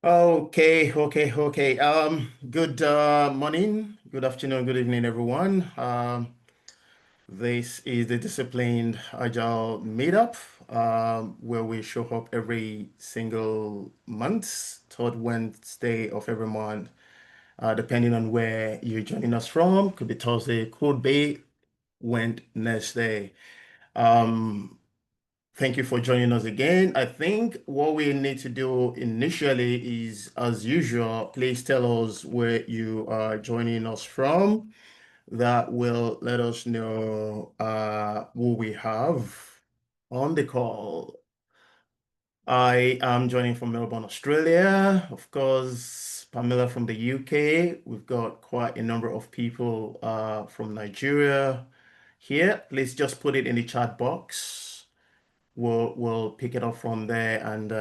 Okay. Good morning, good afternoon, good evening, everyone. This is the Disciplined Agile Meetup, where we show up every single month, third Wednesday of every month, depending on where you're joining us from. Could be Thursday, could be Wednesday. Um, Thank you for joining us again. I think what we need to do initially is, as usual, please tell us where you are joining us from. That will let us know who we have on the call. I am joining from Melbourne, Australia. Of course, Pamela from the UK. We've got quite a number of people from Nigeria here. Please just put it in the chat box. We'll pick it up from there and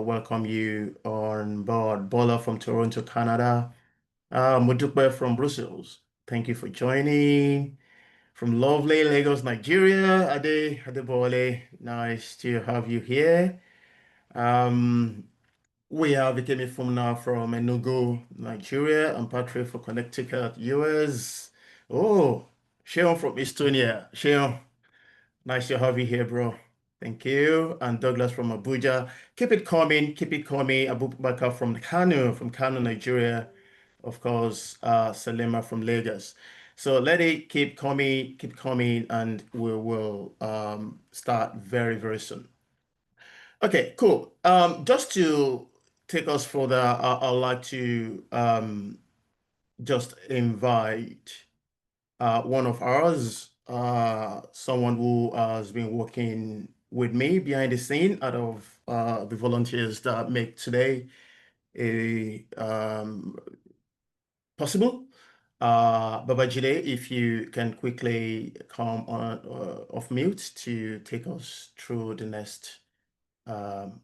welcome you on board. Bola from Toronto, Canada. Modupe from Brussels. Thank you for joining. From lovely Lagos, Nigeria. Adebole. Nice to have you here. Um, we have Ikemi from now from Enugu, Nigeria, and Patrick for Connecticut, US. Oh, Sheon from Estonia. Sheon. Nice to have you here, bro. Thank you. And Douglas from Abuja. Keep it coming. Keep it coming. Abubakar from Kano, Nigeria. Of course, Salima from Lagos. So let it keep coming, and we will start very, very soon. Okay, cool. Just to take us further, I'd like to just invite one of ours, someone who has been working with me behind the scene out of the volunteers that make today a possible. Babajide, if you can quickly come on off mute to take us through the next um,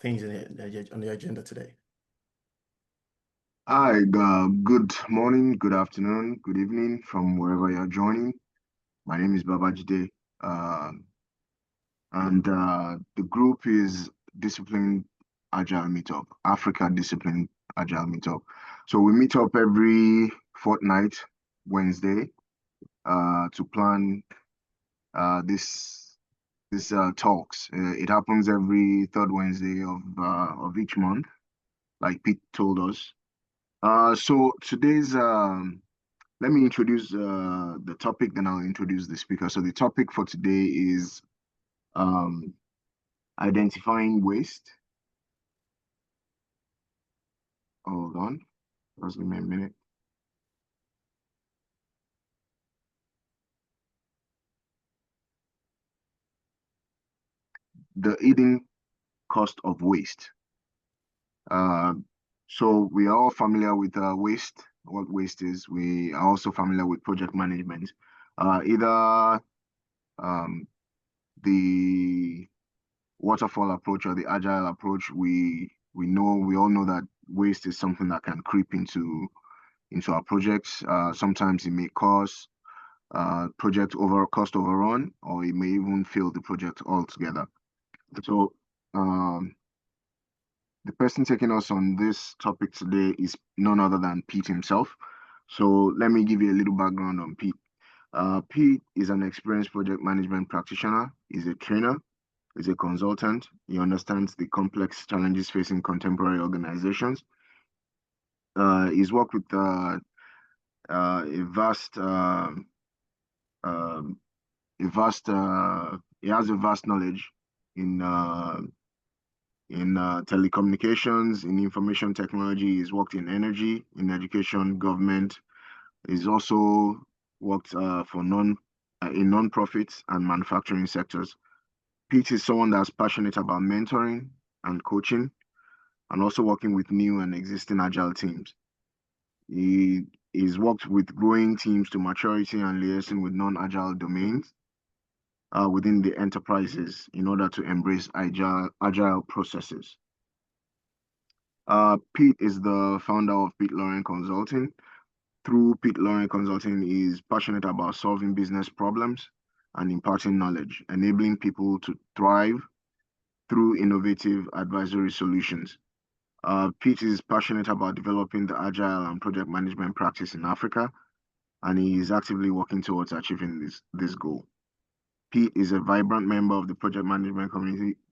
things on the agenda today. Hi, good morning, good afternoon, good evening from wherever you're joining. My name is Babajide, and the group is Disciplined Agile Meetup, Africa Disciplined Agile Meetup. So we meet up every fortnight, Wednesday, to plan this talks. It happens every third Wednesday of each month, like Pete told us. So today's let me introduce the topic, then I'll introduce the speaker. So the topic for today is um, identifying waste. Hold on, just give me a minute. The hidden cost of waste. Uh, so we are all familiar with waste, what waste is. We are also familiar with project management. Either um, the waterfall approach or the agile approach, we all know that waste is something that can creep into our projects. Sometimes it may cause project over cost overrun, or it may even fail the project altogether. So um, the person taking us on this topic today is none other than Pete himself. So let me give you a little background on Pete. Pete is an experienced project management practitioner. He's a trainer. He's a consultant. He understands the complex challenges facing contemporary organizations. He's worked with a vast um, he has a vast knowledge in telecommunications, in information technology. He's worked in energy, in education, government. He's also worked for in non-profits and manufacturing sectors. Pete is someone that's passionate about mentoring and coaching, and also working with new and existing agile teams. He he's worked with growing teams to maturity and liaising with non-agile domains within the enterprises in order to embrace agile processes. Pete is the founder of Pete Lauren Consulting. Through Pete Lauren Consulting, he is passionate about solving business problems and imparting knowledge, enabling people to thrive through innovative advisory solutions. Pete is passionate about developing the agile and project management practice in Africa, and he is actively working towards achieving this goal. Pete is a vibrant member of the project management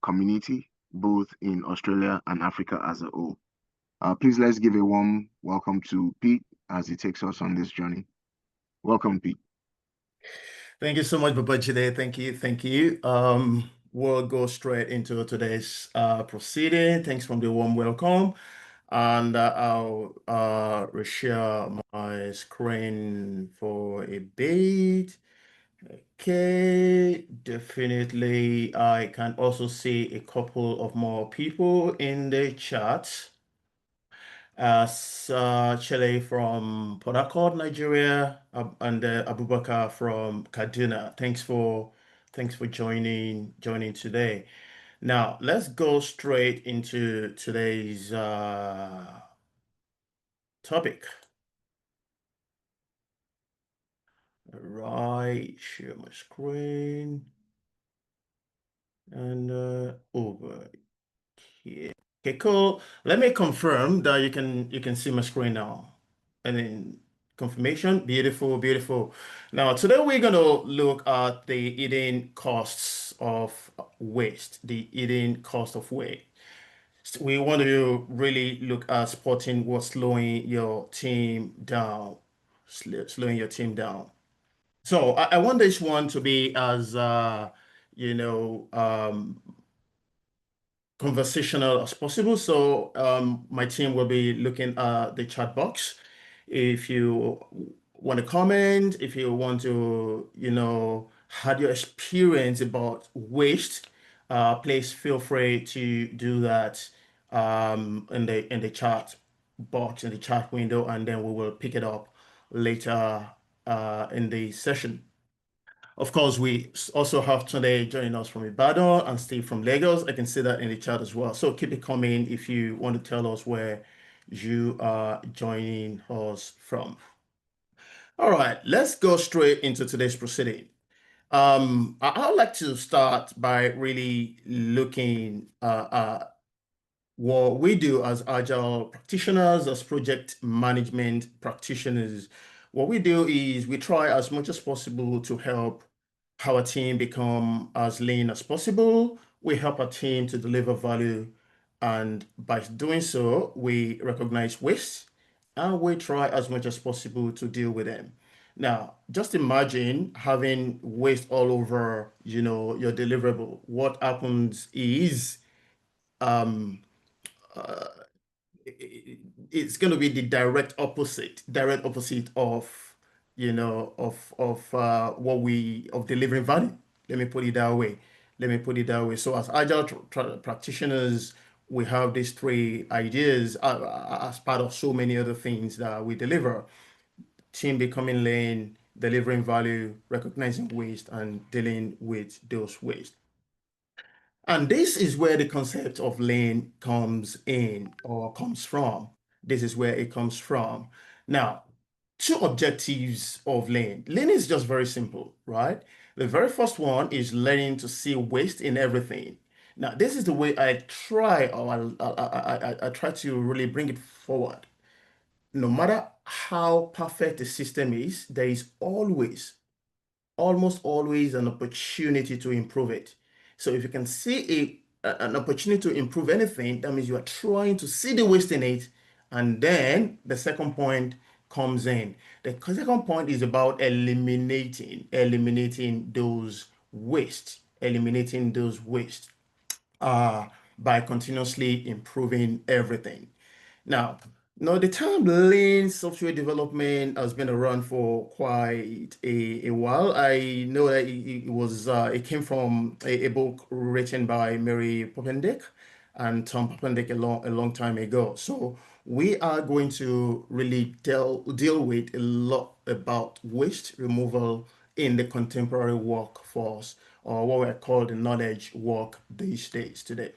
community both in Australia and Africa as a whole. Please let's give a warm welcome to Pete as he takes us on this journey. Welcome, Pete. Thank you so much, Babajide. Thank you. Thank you. We'll go straight into today's proceeding. Thanks from the warm welcome. And I'll reshare my screen for a bit. Okay, definitely. I can also see a couple of more people in the chat. Chile from Port Harcourt, Nigeria, and Abubakar from Kaduna. Thanks for joining today. Now let's go straight into today's topic. Right, share my screen and over here. Okay, cool. Let me confirm that you can see my screen now. And then confirmation, beautiful, beautiful. Now today we're gonna look at the hidden costs of waste, the hidden cost of waste. We want to really look at spotting what's slowing your team down, slowing your team down. So I want this one to be as you know conversational as possible. So my team will be looking at the chat box. If you want to comment, if you want to, had your experience about waste, please feel free to do that in the chat box, in the chat window, and then we will pick it up later in the session. Of course, we also have today joining us from Ibadan and Steve from Lagos. I can see that in the chat as well. So keep it coming if you want to tell us where you are joining us from. All right, let's go straight into today's proceeding. I'd like to start by really looking at what we do as agile practitioners, as project management practitioners. What we do is we try as much as possible to help our team become as lean as possible. We help our team to deliver value, and by doing so, we recognize waste and we try as much as possible to deal with them. Now, just imagine having waste all over, your deliverable. What happens is um, uh, it's going to be the direct opposite of what we of delivering value. Let me put it that way. So as agile practitioners, we have these three ideas as part of so many other things that we deliver: team becoming lean, delivering value, recognizing waste, and dealing with those waste. And this is where the concept of lane comes in or comes from. This is where it comes from. Now, two objectives of lane. Lane is just very simple, right? The very first one is learning to see waste in everything. Now, this is the way I try, or I try to really bring it forward. No matter how perfect the system is, there is almost always an opportunity to improve it. So if you can see an opportunity to improve anything, that means you are trying to see the waste in it. And then the second point comes in. The second point is about eliminating those waste uh, by continuously improving everything. Now, the term lean software development has been around for quite a while. I know that it came from a book written by Mary Poppendieck and Tom Poppendieck a long time ago. So we are going to really deal with a lot about waste removal in the contemporary workforce, or what we call the knowledge work these days today.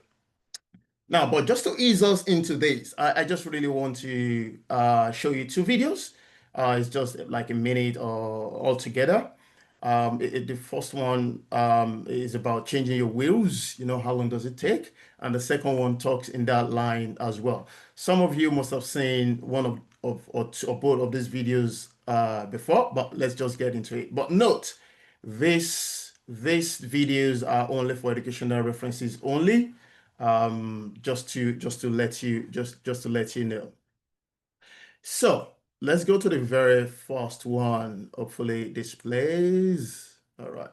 Now, but just to ease us into this, I just really want to show you two videos. It's just like a minute or altogether. The first one is about changing your wheels. How long does it take? And the second one talks in that line as well. Some of you must have seen one of or, two, or both of these videos before, but let's just get into it. But note, these videos are only for educational references only. Just to let you know. So let's go to the very first one. Hopefully this plays. All right.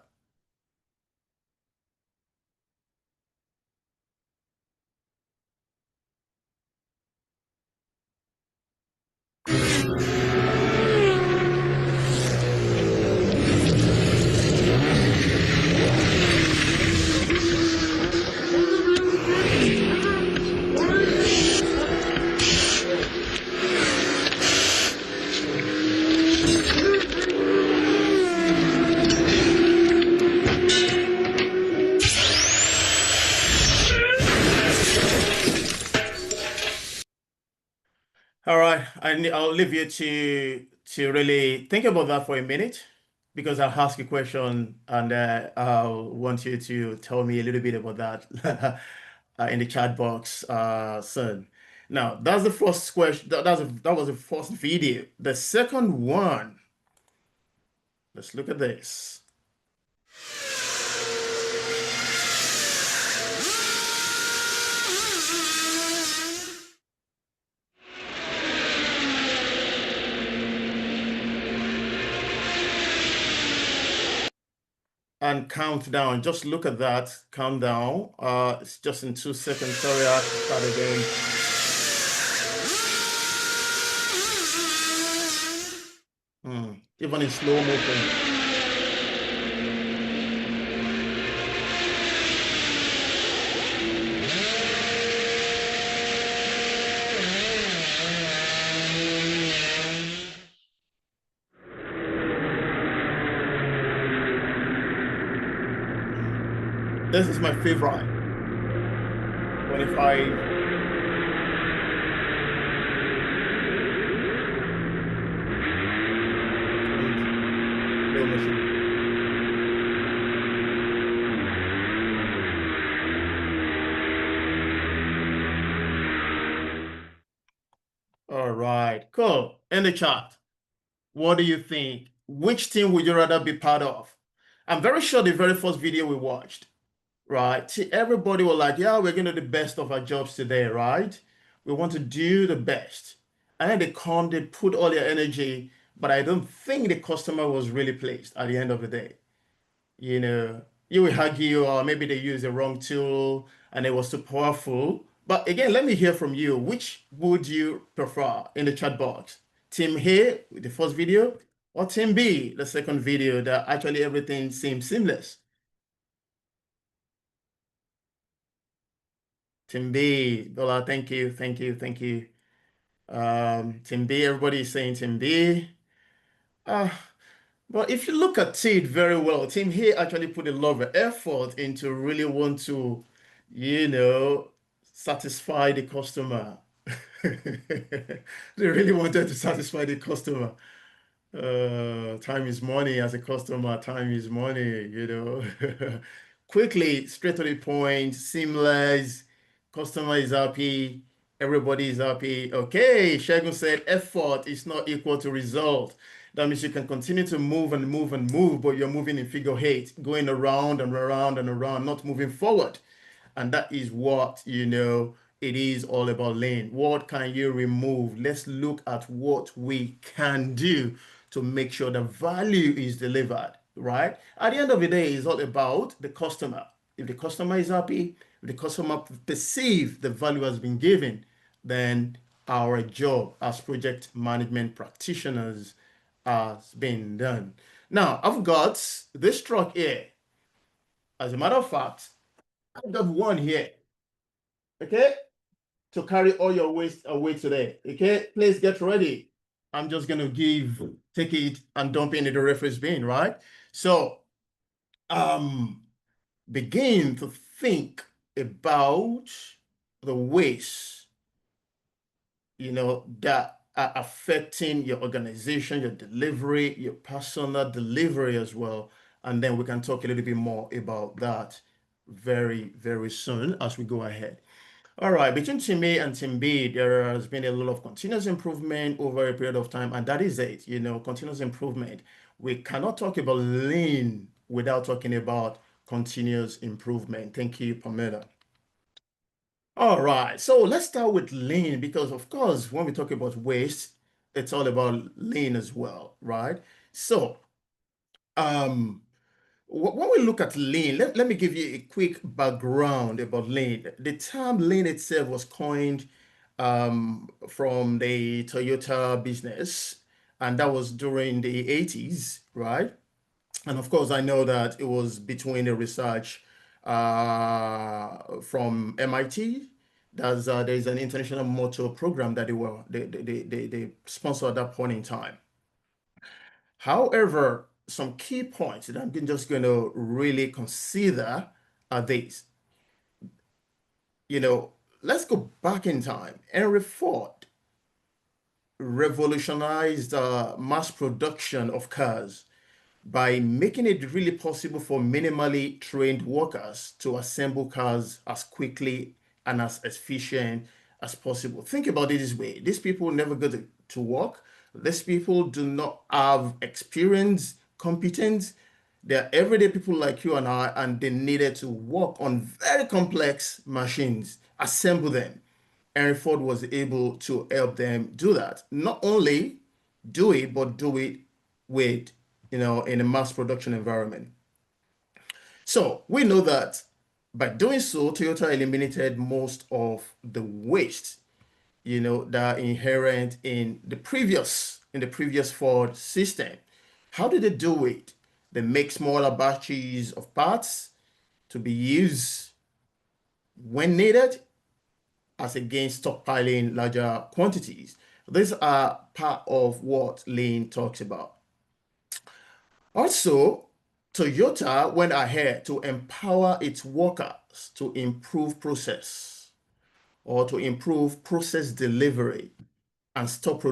All right. I'll leave you to really think about that for a minute because I'll ask a question and I'll want you to tell me a little bit about that in the chat box soon. Now, that's the first question. That was the first video. The second one, let's look at this. And count down. Just look at that countdown. It's just in 2 seconds. Sorry, I have to start again. Even in slow motion. This is my favorite. 25. And slow motion. All right, cool. In the chat, what do you think? Which team would you rather be part of? I'm very sure the very first video we watched, right? See, everybody was like, yeah, we're gonna do the best of our jobs today, right? We want to do the best. And then they come, they put all their energy, but I don't think the customer was really pleased at the end of the day. you know, you will argue, or maybe they used the wrong tool and it was too powerful. But again, let me hear from you. Which would you prefer in the chat box? Team A, the first video, or Team B, the second video that actually everything seems seamless? Team B, Dola, thank you, thank you, thank you. Team B, everybody is saying Team B. Uh, But if you look at it very well, Team here actually put a lot of effort into really want to, you know, satisfy the customer. They really wanted to satisfy the customer. Time is money as a customer, time is money. Quickly, straight to the point, seamless, customer is happy, everybody is happy. Okay, Shegun said effort is not equal to result. That means you can continue to move and move and move, but you're moving in figure eight, going around and around and around, not moving forward. And that is what, it is all about lane. What can you remove? Let's look at what we can do to make sure the value is delivered, right? At the end of the day, it's all about the customer. If the customer is happy, if the customer perceive the value has been given, then our job as project management practitioners has been done. Now, I've got this truck here. As a matter of fact, I've got one here, okay, to carry all your waste away today. Okay, please get ready. I'm just gonna take it and dump it into the refuse bin, right? So, um, begin to think about the waste, that are affecting your organization, your delivery, your personal delivery as well. and then we can talk a little bit more about that very, very soon as we go ahead. All right, between team A and team B, there has been a lot of continuous improvement over a period of time, and that is it, continuous improvement. We cannot talk about lean without talking about continuous improvement. Thank you, Pamela. All right, so let's start with lean because, of course, when we talk about waste, it's all about lean as well, right? So, um, when we look at lean, let me give you a quick background about lean. The term lean itself was coined from the Toyota business, and that was during the 80s, right? And of course, I know that it was between a research from MIT. There's an international motor program that they sponsored at that point in time. However, some key points that I'm just going to really consider are these. You know, let's go back in time. Henry Ford revolutionized mass production of cars by making it really possible for minimally trained workers to assemble cars as quickly and as efficient as possible. Think about it this way. These people never go to work. These people do not have experience, competence. They're everyday people like you and I, and they needed to work on very complex machines, assemble them. Henry Ford was able to help them do that. Not only do it, but do it with, in a mass production environment. So we know that by doing so, Toyota eliminated most of the waste, that are inherent in the previous Ford system. How did they do it? They make smaller batches of parts to be used when needed as against stockpiling larger quantities. These are part of what Lane talks about. Also, Toyota went ahead to empower its workers to improve process or to improve process delivery and stop the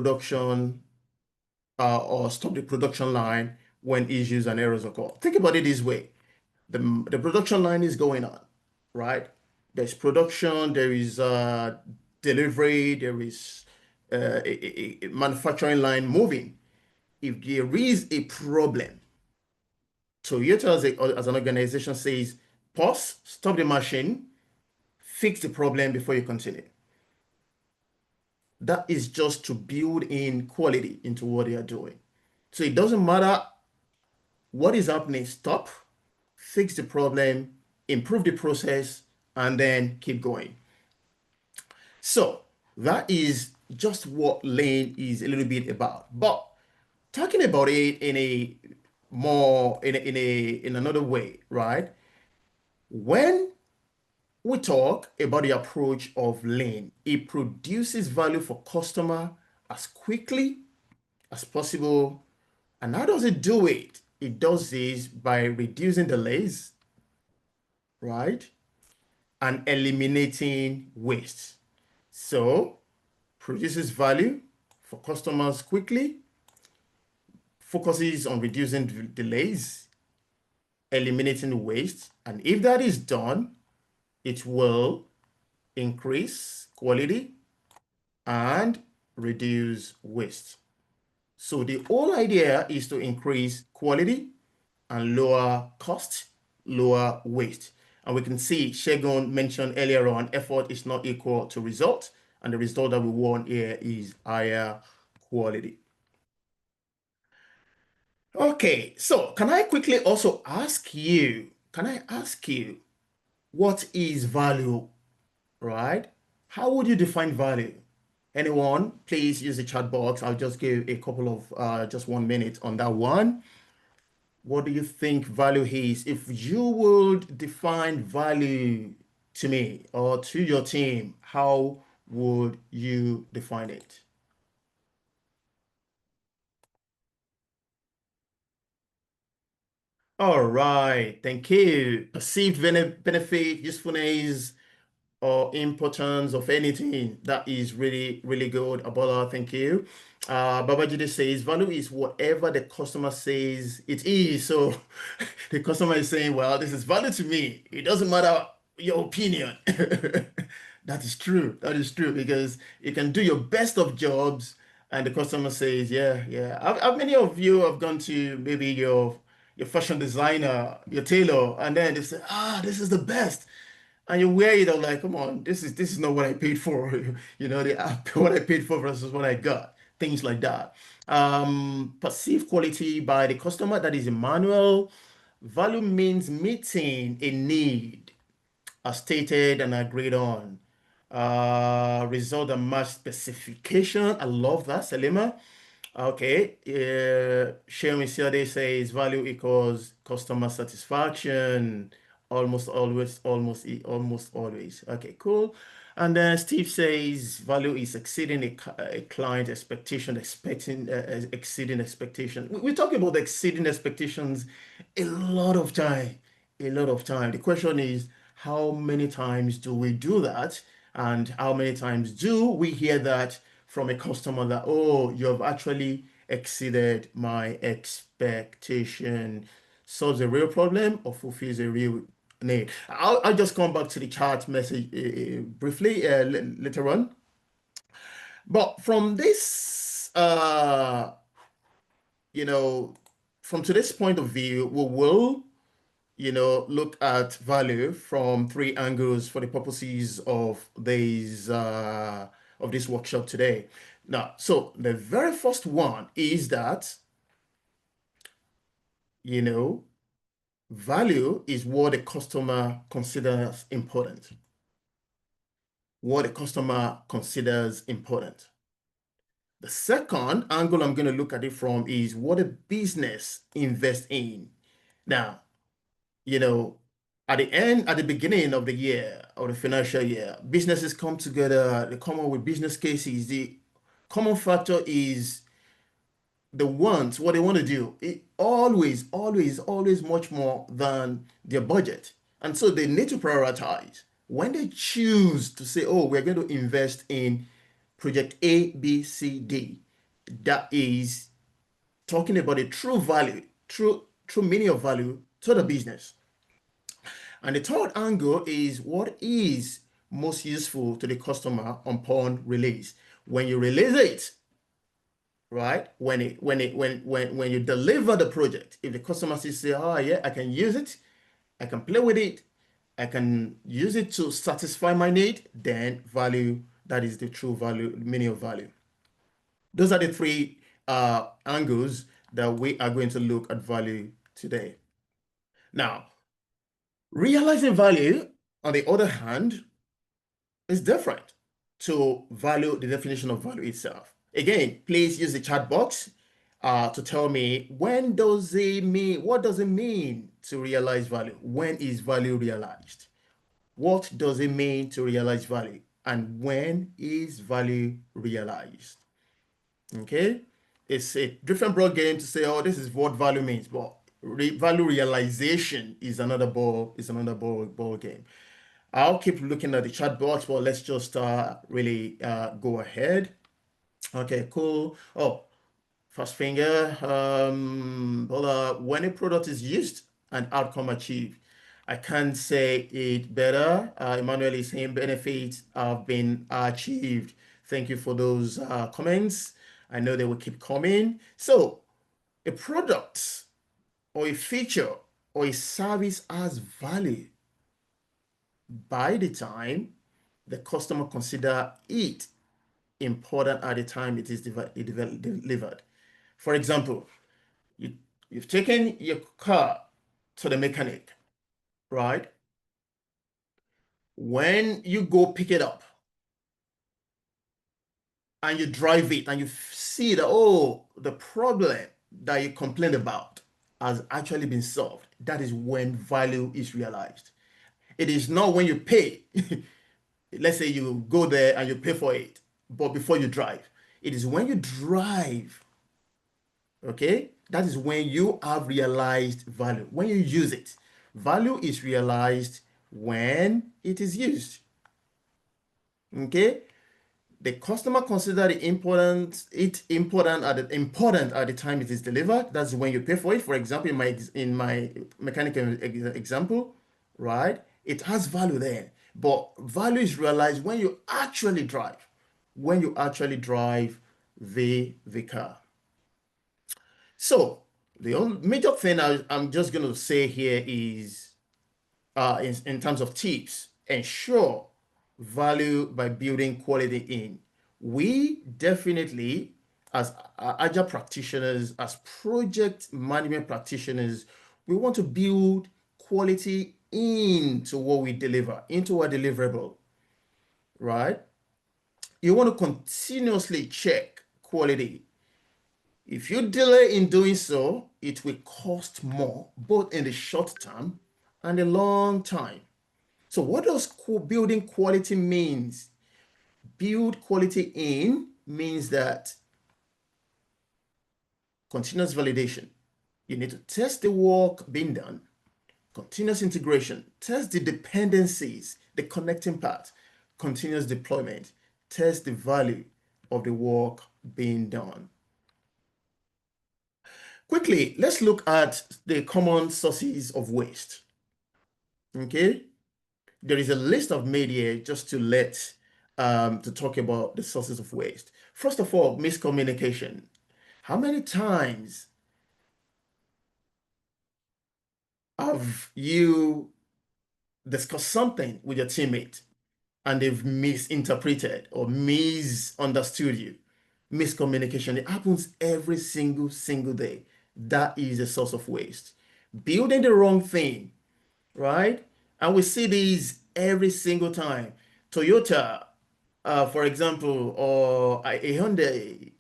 production line when issues and errors occur. Think about it this way. The production line is going on, right? There's production, there is delivery, there is a manufacturing line moving. If there is a problem, Toyota as an organization says, pause, stop the machine, fix the problem before you continue. That is just to build in quality into what they are doing. So it doesn't matter what is happening, stop, fix the problem, improve the process, and then keep going. So that is just what Lane is a little bit about. But talking about it in a more in another way, right? When we talk about the approach of Lane, it produces value for customer as quickly as possible. And how does it do it? It does this by reducing delays, right? And eliminating waste. So produces value for customers quickly, focuses on reducing delays, eliminating waste. And if that is done, it will increase quality and reduce waste. So the whole idea is to increase quality and lower cost, lower waste. And we can see Shegun mentioned earlier on, effort is not equal to result. And the result that we want here is higher quality. Okay, so can I ask you, what is value, right? How would you define value? Anyone, please use the chat box. I'll just give a couple of, just 1 minute on that one. What do you think value is? If you would define value to me or to your team, how would you define it? All right, thank you. Perceived benefit, usefulness, or importance of anything. That is really, really good. Abola, thank you. Babajide says value is whatever the customer says it is. So the customer is saying, well, this is value to me. It doesn't matter your opinion. That is true. That is true because you can do your best of jobs and the customer says, yeah, yeah. How many of you have gone to maybe your fashion designer, your tailor, and then they say, this is the best. And you wear it, I'm like, come on, this is not what I paid for. What I paid for versus what I got. Things like that. Perceived quality by the customer, that is Emmanuel. Value means meeting a need as stated and agreed on. Result and match specification. I love that, Selima. Okay. Shermi Siade says value equals customer satisfaction. Almost always, almost always. Okay, cool. And then Steve says value is exceeding a client expectation, exceeding expectation. We're talking about exceeding expectations a lot of time, a lot of time. The question is, how many times do we do that? And how many times do we hear that from a customer that, oh, you have actually exceeded my expectation? Solves a real problem or fulfills a real need? I'll just come back to the chat message briefly later on. But from this, you know, from today's point of view, we will look at value from three angles for the purposes of this workshop today. Now, so the very first one is that, you know, value is what the customer considers important. What the customer considers important. The second angle I'm going to look at it from is what a business invests in. Now, you know, at the beginning of the year, of the financial year, businesses come together, they come up with business cases. The common factor is what they want to do. It always, always, always much more than their budget. And so they need to prioritize. When they choose to say, oh, we're going to invest in project A, B, C, D, that is talking about a true value, true meaning of value to the business. And the third angle is what is most useful to the customer upon release. When you release it, right? When you deliver the project, if the customer says, oh yeah, I can use it, I can play with it, I can use it to satisfy my need, then value, that is the true value, meaning of value. Those are the three angles that we are going to look at value today. Now, realizing value, on the other hand, is different to value, the definition of value itself. Again, please use the chat box to tell me what does it mean to realize value? When is value realized? What does it mean to realize value? And when is value realized? Okay, it's a different broad game to say, oh, this is what value means, but value realization is another ball game. I'll keep looking at the chat box, but let's just really go ahead. Okay, cool. Oh, first finger. When a product is used and outcome achieved, I can't say it better. Emmanuel is saying benefits have been achieved. Thank you for those comments. I know they will keep coming. So, a product or a feature or a service has value by the time the customer consider it important at the time it is delivered. For example, you, you've taken your car to the mechanic, right? When you go pick it up and you drive it and you see that, oh, the problem that you complained about has actually been solved, that is when value is realized. It is not when you pay. Let's say you go there and you pay for it, but before you drive, it is when you drive, okay? That is when you have realized value, when you use it. Value is realized when it is used. Okay, the customer consider the important at the time it is delivered. That's when you pay for it. For example, in my mechanical example, right? It has value then, but value is realized when you actually drive, when you actually drive the car. So the only major thing I'm just going to say here is in terms of tips, ensure value by building quality in. We definitely, as agile practitioners, as project management practitioners, we want to build quality into what we deliver, into our deliverable, right? You want to continuously check quality. If you delay in doing so, it will cost more, both in the short term and the long time. So what does building quality means? Build quality in means that continuous validation. You need to test the work being done. Continuous integration. Test the dependencies, the connecting part. Continuous deployment. Test the value of the work being done. Quickly, let's look at the common sources of waste. Okay, there is a list I've made here just to talk about the sources of waste. First of all, miscommunication. How many times have you discussed something with your teammate and they've misinterpreted or misunderstood you? Miscommunication. It happens every single day. That is a source of waste. Building the wrong thing, right? And we see these every single time. Toyota, for example, or a Hyundai,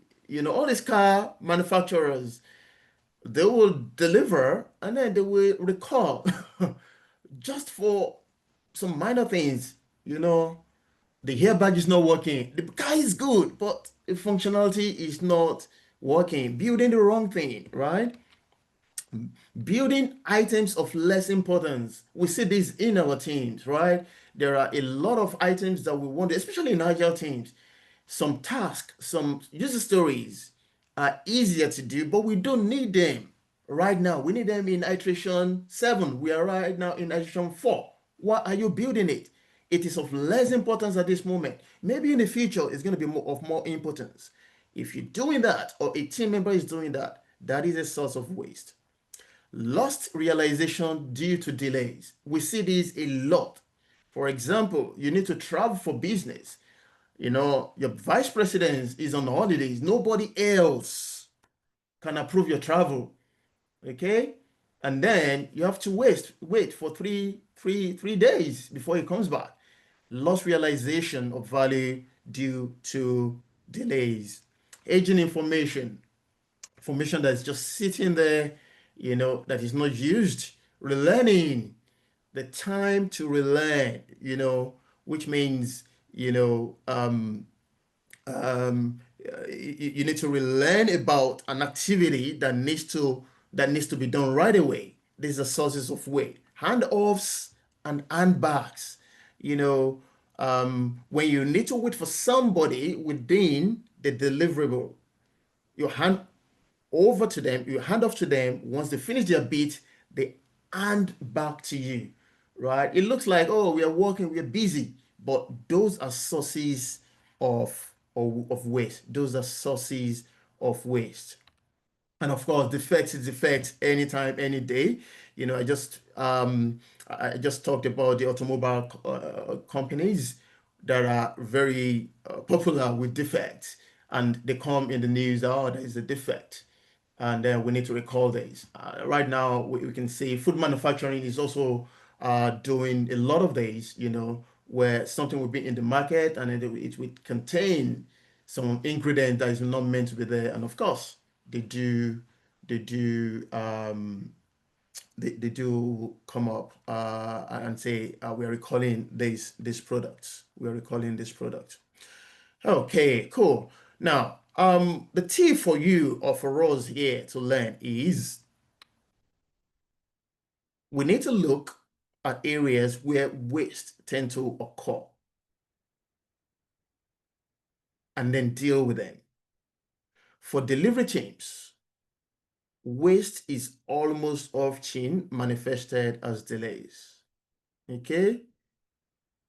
all these car manufacturers, they will deliver and then they will recall just for some minor things. You know, the airbag is not working. The car is good, but the functionality is not working. Building the wrong thing, right? Building items of less importance. We see this in our teams, right? There are a lot of items that we want, especially in agile teams. Some tasks, some user stories are easier to do, but we don't need them right now. We need them in iteration 7. We are right now in iteration 4. Why are you building it? It is of less importance at this moment. Maybe in the future, it's going to be of more importance. If you're doing that, or a team member is doing that, that is a source of waste. Lost realization due to delays. We see this a lot. For example, you need to travel for business. Your vice president is on holidays. Nobody else can approve your travel. Okay? And then you have to wait for three days before he comes back. Lost realization of value due to delays. Aging information that's just sitting there, that is not used. Relearning, the time to relearn, which means, you know, um, you need to relearn about an activity that needs to be done right away. These are sources of weight. Handoffs and handbacks. When you need to wait for somebody within the deliverable, you hand over to them, you hand off to them. Once they finish their beat, they hand back to you, right? It looks like, oh, we are working, we are busy, but those are sources of waste. Those are sources of waste. And of course, defects is defects anytime, any day. I just talked about the automobile companies that are very popular with defects, and they come in the news. Oh, there is a defect, and then we need to recall this. Right now, we can see food manufacturing is also doing a lot of days. Where something will be in the market and it will contain some ingredient that is not meant to be there, and of course they do they do they do come up and say we are recalling this product. We are recalling this product. Okay, cool. Now, the tip for you or for us here to learn is we need to look at areas where waste tend to occur. and then deal with them. For delivery teams, waste is almost often manifested as delays. Okay?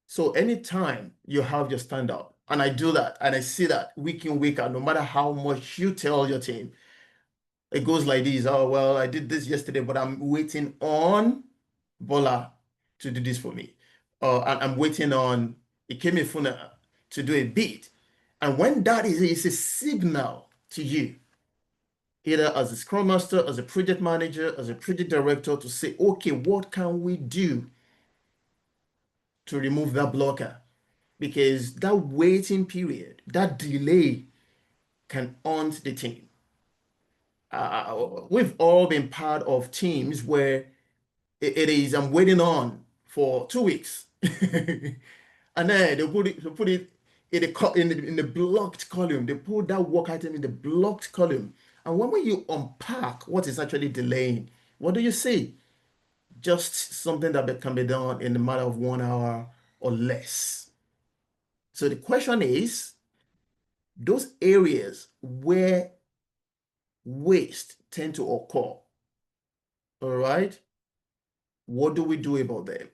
So anytime you have your stand up, and I do that, and I see that week in, week out, no matter how much you tell your team, it goes like this. Oh, well, I did this yesterday, but I'm waiting on Bola to do this for me. And I'm waiting on Ikemefuna to do a beat. And when that is a signal to you, either as a scrum master, as a project manager, as a project director, to say, okay, what can we do to remove that blocker? Because that waiting period, that delay can haunt the team. We've all been part of teams where it is I'm waiting on for 2 weeks, and then they put it in the blocked column. They put that work item in the blocked column, and when you unpack what is actually delaying, what do you see? Just something that can be done in a matter of 1 hour or less. So the question is, those areas where waste tend to occur, all right, what do we do about them?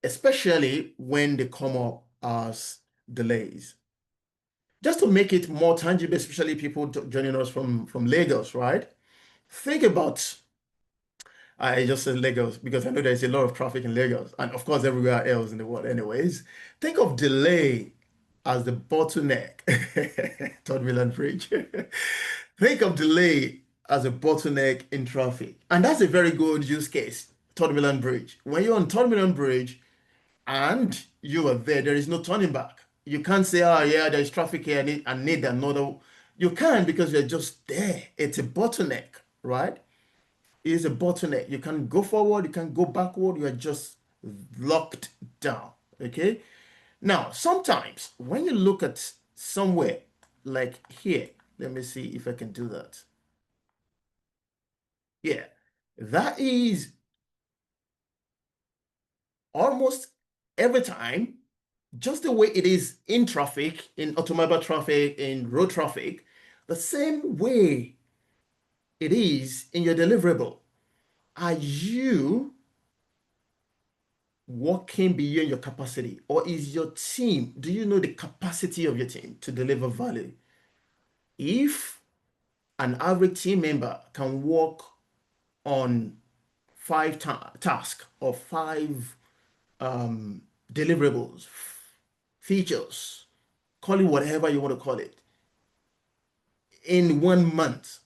Especially when they come up as delays. Just to make it more tangible, especially people joining us from Lagos, right? Think about, I just said Lagos because I know there's a lot of traffic in Lagos and of course everywhere else in the world anyways. Think of delay as the bottleneck. Third Milan Bridge. Think of delay as a bottleneck in traffic. And that's a very good use case, Third Milan Bridge. When you're on Third Milan Bridge, and you are there. There is no turning back. You can't say, oh, yeah, there's traffic here. I need another. You can because you're just there. It's a bottleneck, right? It is a bottleneck. You can go forward, you can go backward. You are just locked down. Okay. Now, sometimes when you look at somewhere like here, let me see if I can do that. Yeah, that is almost every time just the way it is in traffic, in automobile traffic, in road traffic, the same way it is in your deliverable. Are you working beyond your capacity? Or is your team, do you know the capacity of your team to deliver value? If an average team member can work on five tasks or five um, deliverables, features, call it whatever you want to call it, in 1 month,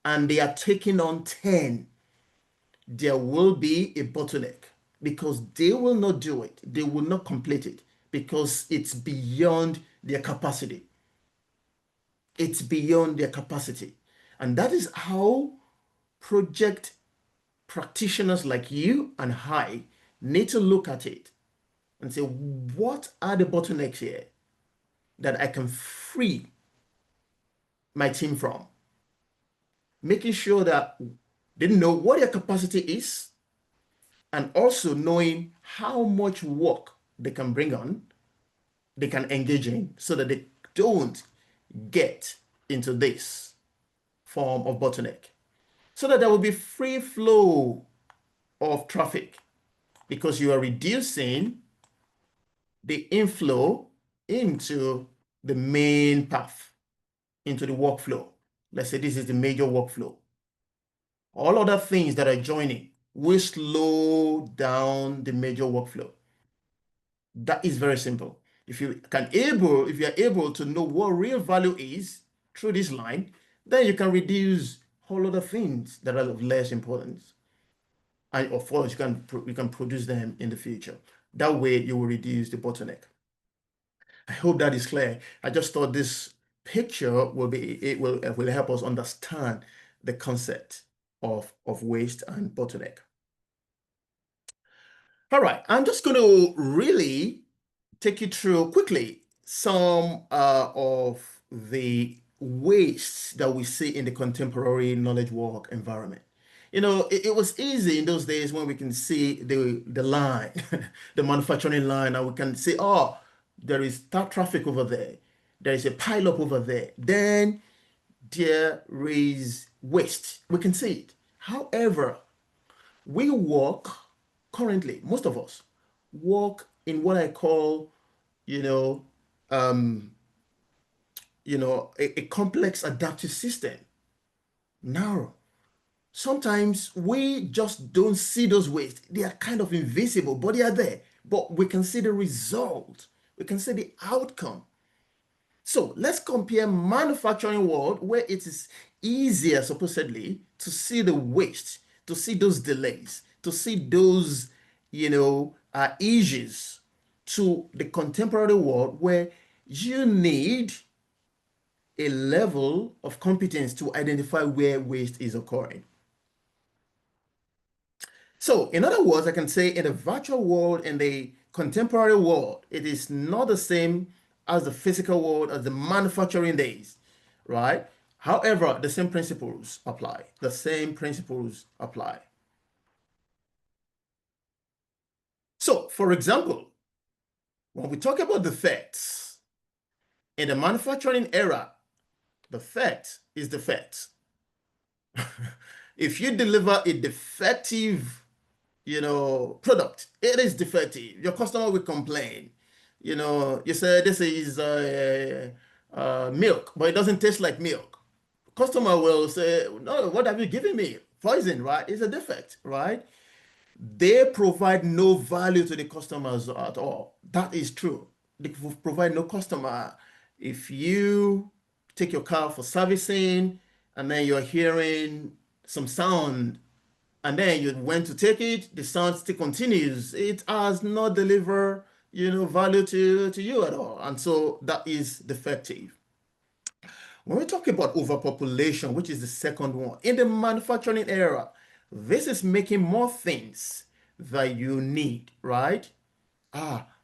and they are taking on 10, there will be a bottleneck because they will not do it. They will not complete it because it's beyond their capacity. It's beyond their capacity. And that is how project practitioners like you and I need to look at it and say, what are the bottlenecks here that I can free my team from? Making sure that they know what their capacity is and also knowing how much work they can bring on, they can engage in so that they don't get into this form of bottleneck. So that there will be free flow of traffic because you are reducing the inflow into the main path, into the workflow. Let's say this is the major workflow. All other things that are joining will slow down the major workflow. That is very simple. If you are able to know what real value is through this line, then you can reduce all other things that are of less importance. And of course, you can produce them in the future. That way, you will reduce the bottleneck. I hope that is clear. I just thought this picture will help us understand the concept of waste and bottleneck. All right, I'm just going to really take you through quickly some of the wastes that we see in the contemporary knowledge work environment. It was easy in those days when we can see the line, the manufacturing line, and we can say, oh, there is that traffic over there. There is a pile up over there. Then there is waste. We can see it. However, we work currently, most of us work in what I call, you know, um, a complex adaptive system. Now, sometimes we just don't see those waste. They are kind of invisible, but they are there. But we can see the result. We can see the outcome. So let's compare manufacturing world where it is easier supposedly to see the waste, to see those delays, to see those, issues to the contemporary world where you need a level of competence to identify where waste is occurring. So, in other words, I can say in the virtual world and the contemporary world, it is not the same as the physical world, as the manufacturing days, right? However, the same principles apply. The same principles apply. So, for example, when we talk about defects in the manufacturing era, defect is defect. If you deliver a defective product, it is defective. Your customer will complain. You say this is milk, but it doesn't taste like milk. Customer will say, no, what have you given me? Poison, right? It's a defect, right? They provide no value to the customers at all. That is true. They provide no customer. If you take your car for servicing and then you're hearing some sound and then you went to take it, the sound still continues. It has not delivered, value to you at all. And so that is defective. When we talk about overpopulation, which is the second one, in the manufacturing era, this is making more things that you need, right?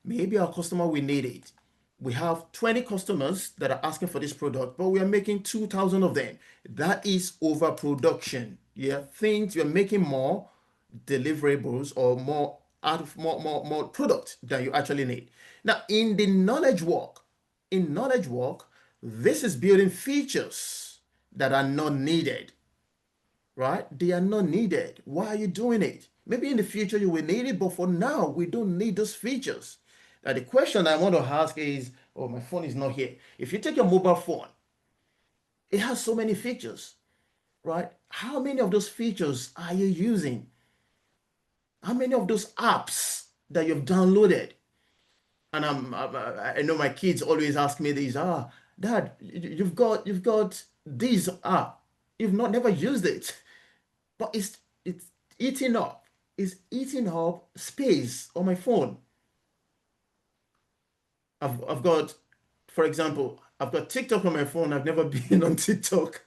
Maybe our customer will need it. We have 20 customers that are asking for this product, but we are making 2,000 of them. That is overproduction. Yeah, things you're making more deliverables or more out of more product than you actually need. Now, in knowledge work, this is building features that are not needed, right? They are not needed. Why are you doing it? Maybe in the future you will need it, but for now, we don't need those features. Now, the question I want to ask is, oh, my phone is not here. If you take your mobile phone, it has so many features, right? How many of those features are you using? How many of those apps that you've downloaded? And I know my kids always ask me this, Dad, you've got this app. You've not never used it. But it's eating up. It's eating up space on my phone. I've got, for example, I've got TikTok on my phone. I've never been on TikTok.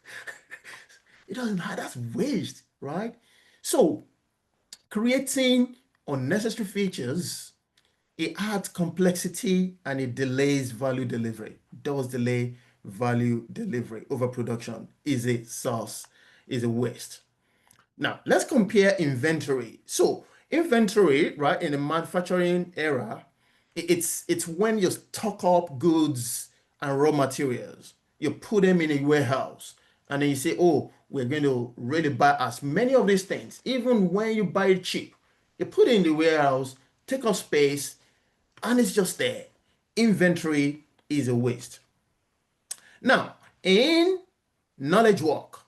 It doesn't matter. That's waste, right? So creating unnecessary features, it adds complexity and it delays value delivery. Does delay value delivery. Overproduction is a source, is a waste. Now, let's compare inventory. So, inventory, right, in the manufacturing era, it's when you stock up goods and raw materials. You put them in a warehouse, and then you say, "Oh, we're going to really buy as many of these things." Even when you buy it cheap, you put it in the warehouse, take up space, and it's just there. Inventory is a waste. Now, in knowledge work,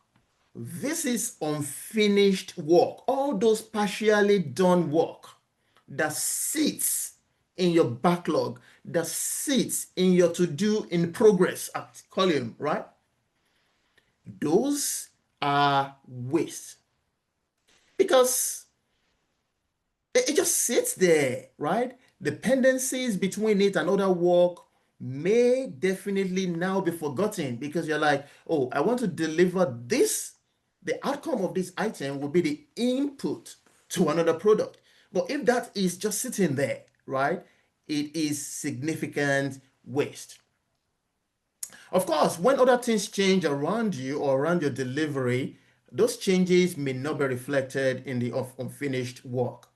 this is unfinished work. All those partially done work that sits in your backlog, that sits in your to do in progress at column, right? Those are waste because it just sits there, right? Dependencies between it and other work may definitely now be forgotten because you're like, oh, I want to deliver this. The outcome of this item will be the input to another product. But if that is just sitting there, right, it is significant waste. Of course, when other things change around you or around your delivery, those changes may not be reflected in the unfinished work.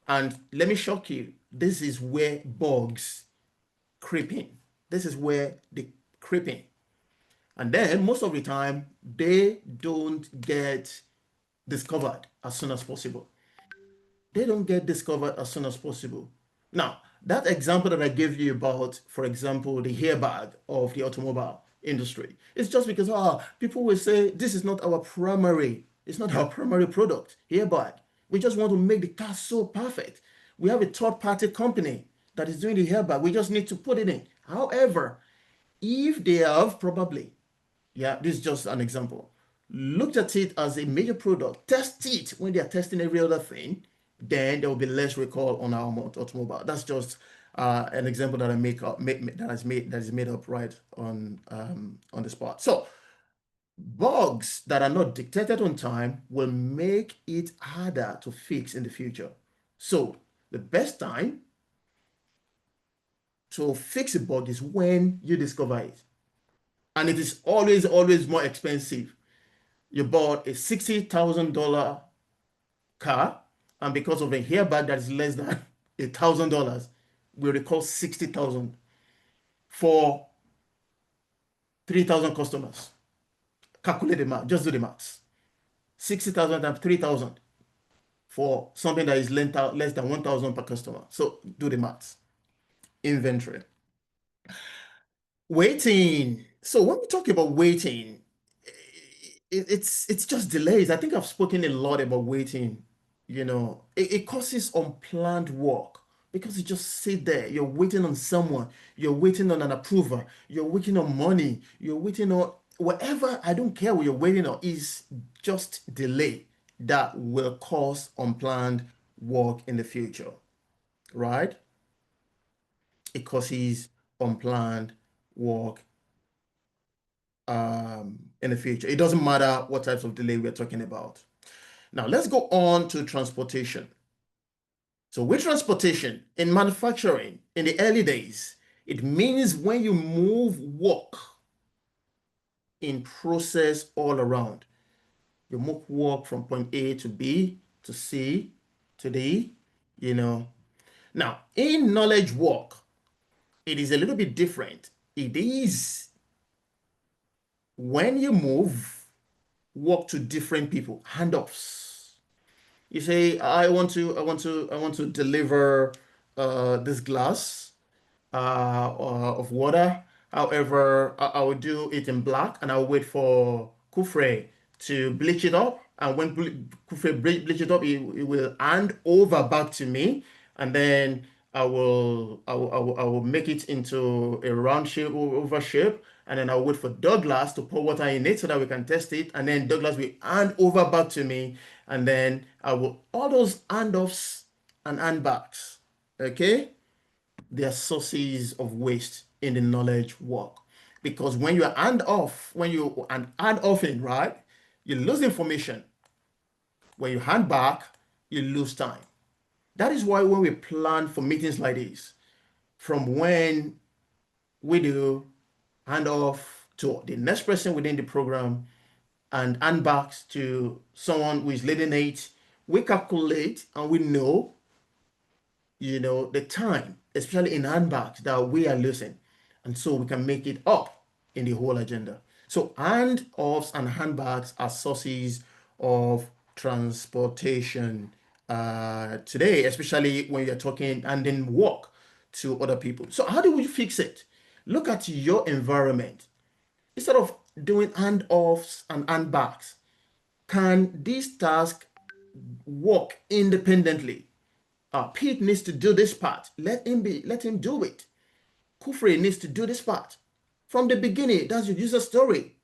And let me shock you, this is where bugs creep in. This is where they creep in. And then most of the time, they don't get discovered as soon as possible. They don't get discovered as soon as possible. Now, that example that I gave you about, for example, the airbag of the automobile industry, it's just because people will say this is not our primary, it's not our primary product, airbag. We just want to make the car so perfect. We have a third-party company that is doing the airbag. We just need to put it in. However, if they have probably, yeah, this is just an example, looked at it as a major product, test it when they are testing every other thing, then there will be less recall on our automobile. That's just an example that I make up, that is made up right on the spot. So bugs that are not detected on time will make it harder to fix in the future. So the best time to fix a bug is when you discover it, and it is always more expensive. You bought a $60,000 car, and because of a airbag that is less than $1,000, we recall 60,000 for 3,000 customers. Calculate the math, just do the maths. 60,000 times 3,000 for something that is less than 1,000 per customer. So do the maths. Inventory. Waiting. So when we talk about waiting, it's just delays. I think I've spoken a lot about waiting. It causes unplanned work because you just sit there. You're waiting on someone. You're waiting on an approver. You're waiting on money. You're waiting on whatever. I don't care what you're waiting on. Is just delay that will cause unplanned work in the future, right? It causes unplanned work in the future. It doesn't matter what types of delay we're talking about. Now, let's go on to transportation. So, with transportation in manufacturing in the early days, it means when you move work in process all around. You move work from point A to B to C to D, you know. Now, in knowledge work, it is a little bit different. It is when you move work to different people, handoffs. You say, I want to deliver this glass of water. However, I will do it in black and I'll wait for Kufre to bleach it up. And when Kufre bleach it up, it will hand over back to me. And then I will make it into a round shape or oval shape. And then I'll wait for Douglas to pour water in it so that we can test it. And then Douglas will hand over back to me. And then all those handoffs and handbacks. Okay? They are sources of waste in the knowledge work. Because when you hand off, when you hand off in, right, you lose information. When you hand back, you lose time. That is why when we plan for meetings like this, from when we do hand off to the next person within the program and hand back to someone who is leading it, we calculate and we know the time, especially in handbags that we are losing. And so we can make it up in the whole agenda. So handoffs and handbags are sources of transportation today, especially when you're talking and then work to other people. So how do we fix it? Look at your environment. Instead of doing handoffs and handbags, can this task work independently? Pete needs to do this part. Let him do it. Kufre needs to do this part. From the beginning, that's your user story.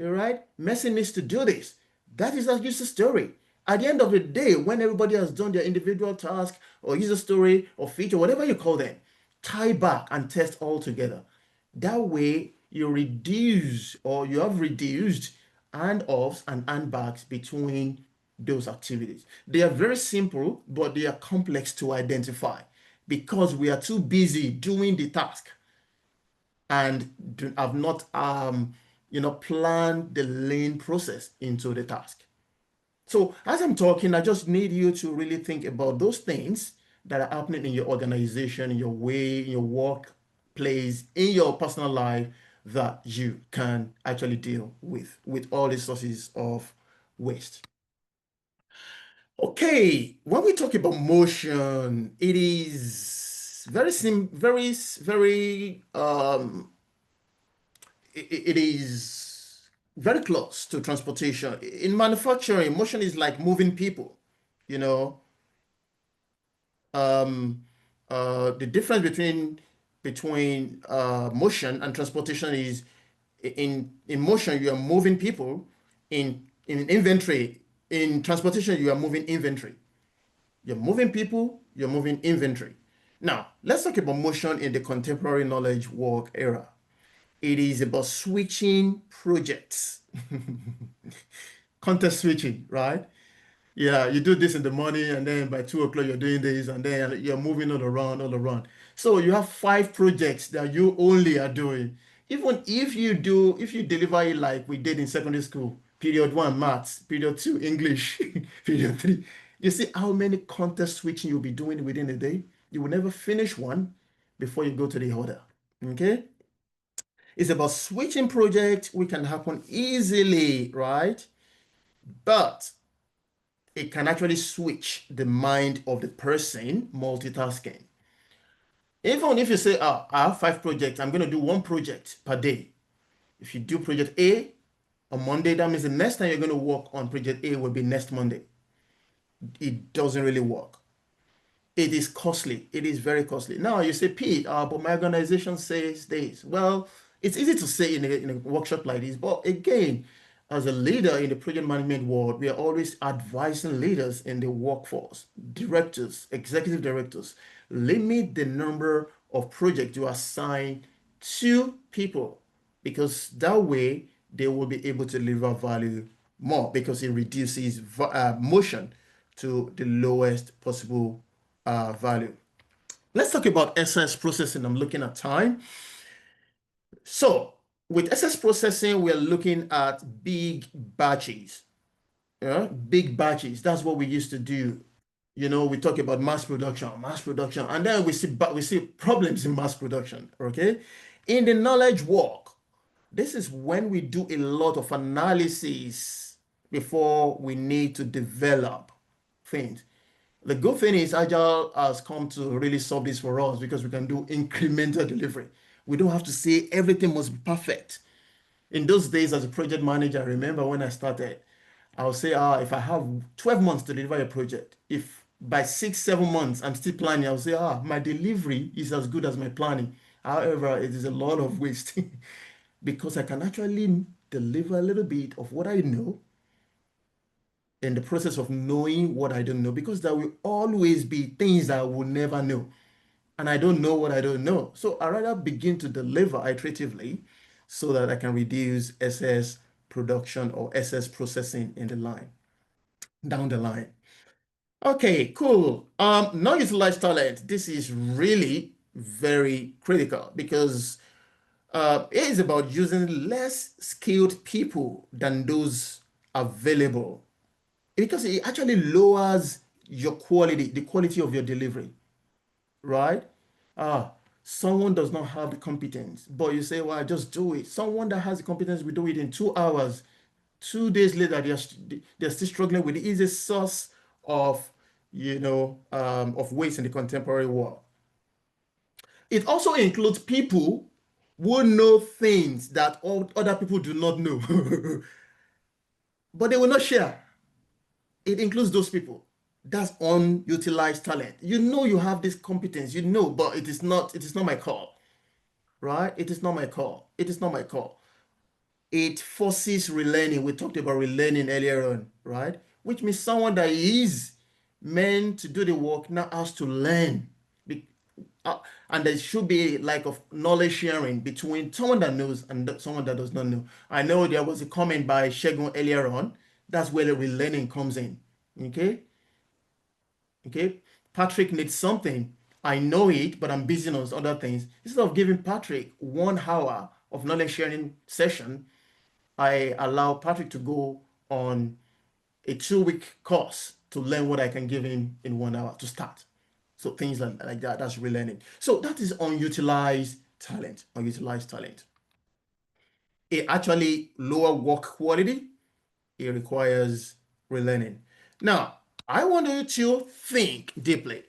All right? Messi needs to do this. That is our user story. At the end of the day, when everybody has done their individual task or user story or feature, whatever you call them, tie back and test all together. That way, you have reduced handoffs and handbacks between those activities. They are very simple, but they are complex to identify because we are too busy doing the task and have not planned the lean process into the task. So as I'm talking, I just need you to really think about those things that are happening in your organization, in your way, in your work, place in your personal life that you can actually deal with all the sources of waste. Okay, when we talk about motion, it is very it is very close to transportation. In manufacturing, motion is like moving people, you know. Um, the difference between motion and transportation is in motion you are moving people, in inventory, in transportation you are moving inventory. You're moving people, you're moving inventory. Now, let's talk about motion in the contemporary knowledge work era. It is about switching projects, context switching, right? Yeah, you do this in the morning, and then by 2 o'clock you're doing this, and then you're moving all around, all around. So you have five projects that you only are doing. Even if you deliver it like we did in secondary school, period one, maths, period two, English, period three, you see how many context switching you'll be doing within a day? You will never finish one before you go to the other. Okay? It's about switching projects, which can happen easily, right? But it can actually switch the mind of the person multitasking. Even if you say, oh, I have five projects, I'm going to do one project per day. If you do project A on Monday, that means the next time you're going to work on project A will be next Monday. It doesn't really work. It is costly. It is very costly. Now you say, Pete, but my organization says this. Well, it's easy to say in a workshop like this, but again, as a leader in the project management world, we are always advising leaders in the workforce, directors, executive directors, limit the number of projects you assign to people because that way they will be able to deliver value more because it reduces motion to the lowest possible value. Let's talk about SS processing. I'm looking at time. So with SS processing, we're looking at big batches. Yeah, big batches. That's what we used to do. We talk about mass production, and then we see problems in mass production. Okay, in the knowledge work, this is when we do a lot of analysis before we need to develop things. The good thing is Agile has come to really solve this for us because we can do incremental delivery. We don't have to say everything must be perfect. In those days as a project manager, I remember when I started, I'll say, if I have 12 months to deliver a project, if by 6, 7 months I'm still planning, I'll say, my delivery is as good as my planning. However, it is a lot of waste because I can actually deliver a little bit of what I know in the process of knowing what I don't know, because there will always be things that I will never know. And I don't know what I don't know. So I rather begin to deliver iteratively so that I can reduce SS production or SS processing in the line, down the line. Okay, cool. Non-utilized talent. This is really very critical because it is about using less skilled people than those available because it actually lowers your quality, the quality of your delivery, right? Ah, someone does not have the competence, but you say, well, just do it. Someone that has the competence will do it in 2 hours. 2 days later, they're still struggling with it. It's a source of, of waste in the contemporary world. It also includes people who know things that all other people do not know, but they will not share. It includes those people. That's unutilized talent. You know you have this competence, but it is not my call, right? It is not my call. It is not my call. It forces relearning. We talked about relearning earlier on, right? Which means someone that is meant to do the work now has to learn. Be- uh, and there should be like of knowledge sharing between someone that knows and someone that does not know. I know there was a comment by Shegun earlier on. That's where the relearning comes in. Okay. Okay. Patrick needs something. I know it, but I'm busy on other things. Instead of giving Patrick 1 hour of knowledge sharing session, I allow Patrick to go on a 2 week course to learn what I can give him in 1 hour to start. So things like that, that's relearning. So that is unutilized talent, unutilized talent. It actually lower work quality. It requires relearning. Now, I want you to think deeply.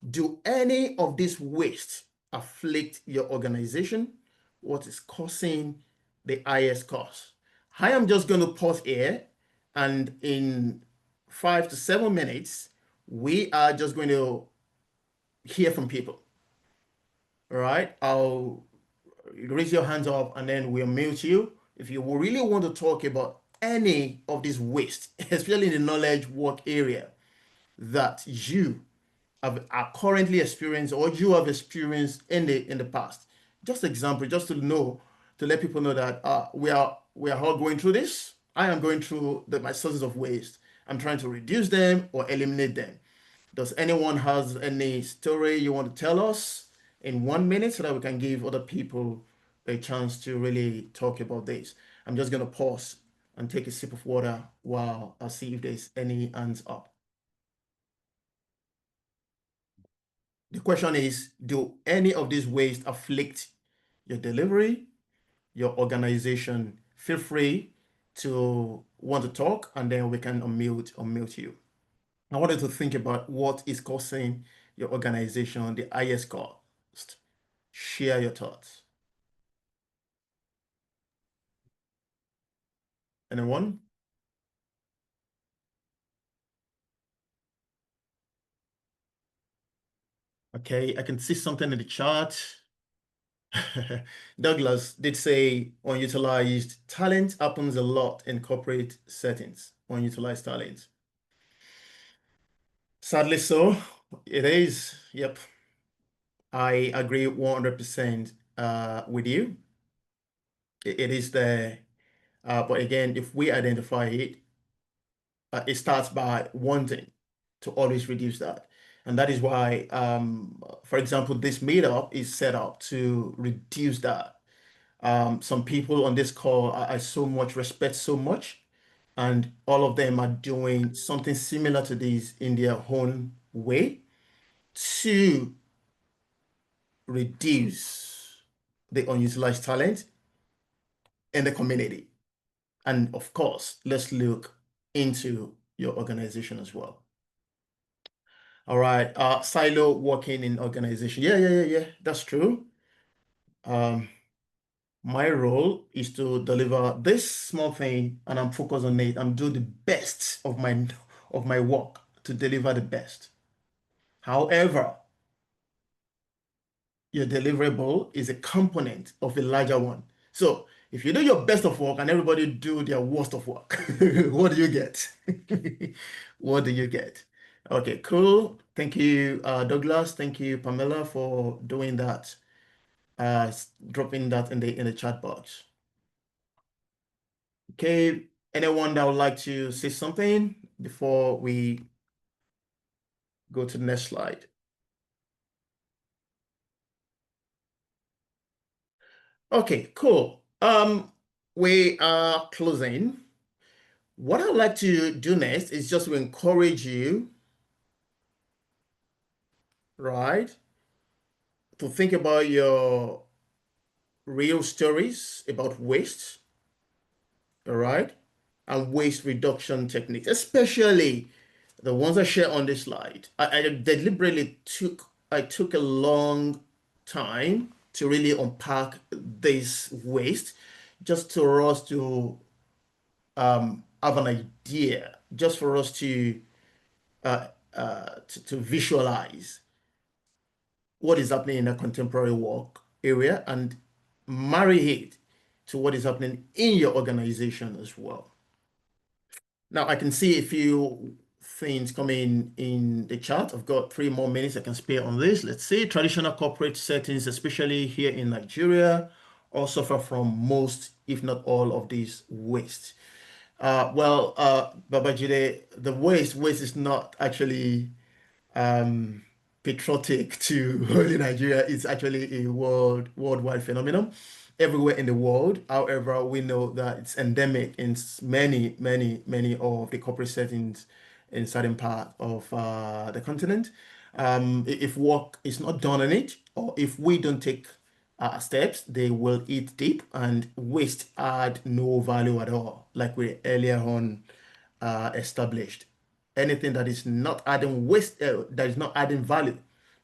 Do any of these wastes afflict your organization? What is causing the highest cost? I am just going to pause here, and in 5 to 7 minutes, we are just going to hear from people. All right. I'll raise your hands up and then we'll mute you. If you really want to talk about any of this waste, especially in the knowledge work area that you are currently experiencing or you have experienced in the past. Just example, just to know, to let people know that we are all going through this. I am going through my sources of waste. I'm trying to reduce them or eliminate them. Does anyone has any story you want to tell us in 1 minute so that we can give other people a chance to really talk about this? I'm just gonna pause and take a sip of water while I see if there's any hands up. The question is, do any of these ways afflict your delivery, your organization? Feel free to want to talk and then we can unmute you. I wanted to think about what is causing your organization the highest cost. Share your thoughts. Anyone? Okay, I can see something in the chat. Douglas did say unutilized talent happens a lot in corporate settings. Unutilized talent. Sadly so, it is. Yep, I agree 100% with you. It is there. But again, if we identify it, it starts by wanting to always reduce that. And that is why, for example, this meetup is set up to reduce that. Some people on this call I so much respect so much, and all of them are doing something similar to this in their own way to reduce the unutilized talent in the community. And of course, let's look into your organization as well. All right, silo working in organization. Yeah. That's true. Um, my role is to deliver this small thing, and I'm focused on it. I'm doing the best of my work to deliver the best. However, your deliverable is a component of a larger one. So if you do your best of work and everybody do their worst of work, what do you get? What do you get? Okay, cool. Thank you, Douglas. Thank you, Pamela, for doing that, dropping that in the chat box. Okay, anyone that would like to say something before we go to the next slide? Okay, cool. We are closing. What I'd like to do next is just to encourage you, right, to think about your real stories about waste, all right, and waste reduction techniques, especially the ones I share on this slide. I deliberately took a long time to really unpack this waste, just for us to have an idea, just for us to visualize what is happening in a contemporary work area and marry it to what is happening in your organization as well. Now I can see a few things coming in the chat. I've got 3 more minutes I can spare on this. Let's see. Traditional corporate settings, especially here in Nigeria, all suffer from most, if not all, of these waste. Babajide, the waste is not actually um, patriotic to only Nigeria. It's actually a worldwide phenomenon everywhere in the world. However, we know that it's endemic in many of the corporate settings in certain part of the continent. If work is not done on it, or if we don't take steps, they will eat deep and waste add no value at all, like we earlier on established. Anything that is not adding waste, that is not adding value,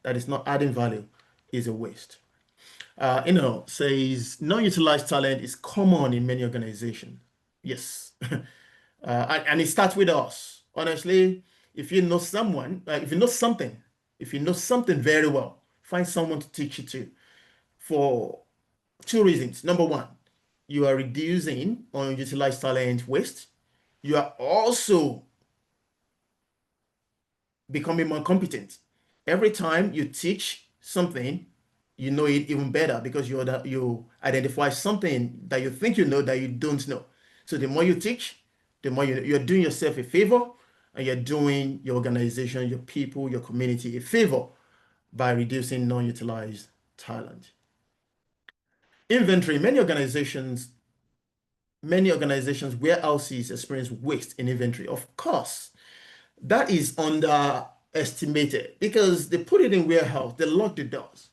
that is not adding value is a waste. Says non-utilized talent is common in many organizations. Yes. And it starts with us. Honestly, if you know someone, if you know something, if you know something very well, find someone to teach you to for two reasons. Number one, you are reducing unutilized talent waste. You are also becoming more competent. Every time you teach something, you know it even better because you identify something that you think you know that you don't know. So the more you teach, the more you're doing yourself a favor and you're doing your organization, your people, your community a favor by reducing non-utilized talent. Inventory, many organizations, warehouses experience waste in inventory. Of course, that is underestimated because they put it in warehouse, they lock the doors.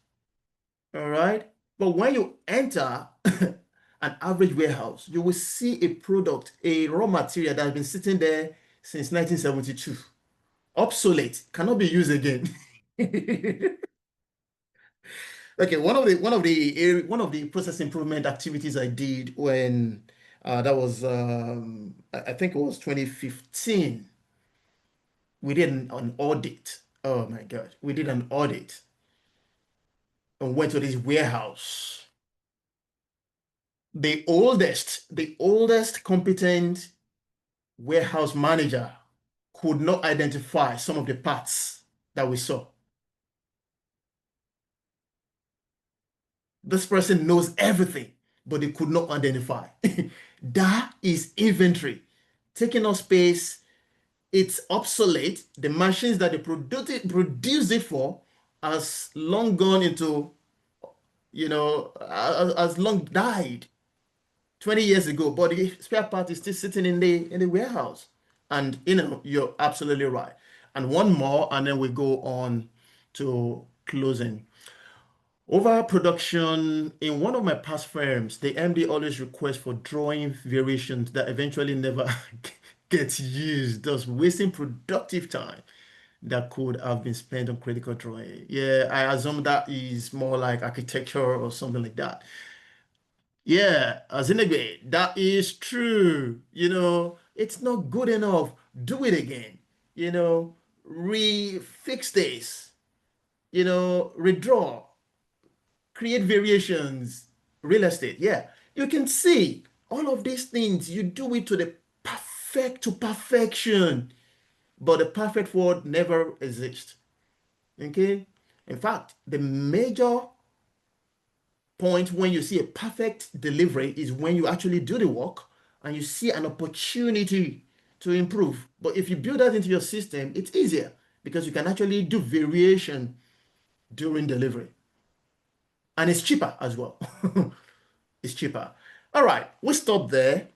All right. But when you enter an average warehouse, you will see a product, a raw material that has been sitting there since 1972, obsolete, cannot be used again. Okay, one of the process improvement activities I did when that was I think it was 2015. We did an audit. Oh my God, we did an audit and went to this warehouse. The oldest competent warehouse manager could not identify some of the parts that we saw. This person knows everything, but they could not identify. That is inventory. Taking up space, it's obsolete. The machines that they produce it for has long gone into, has long died 20 years ago, but the spare part is still sitting in the warehouse. And you're absolutely right. And one more, and then we go on to closing. Overproduction in one of my past firms, the MD always requests for drawing variations that eventually never gets used, thus wasting productive time that could have been spent on critical drawing. Yeah, I assume that is more like architecture or something like that. Yeah, Azinegbe, that is true. It's not good enough. Do it again. Refix this. Redraw, create variations, real estate. Yeah, you can see all of these things. You do it to perfection, but the perfect word never exists. Okay? In fact, the major point when you see a perfect delivery is when you actually do the work and you see an opportunity to improve. But if you build that into your system, it's easier because you can actually do variation during delivery. And it's cheaper as well. It's cheaper. All right, we stop there.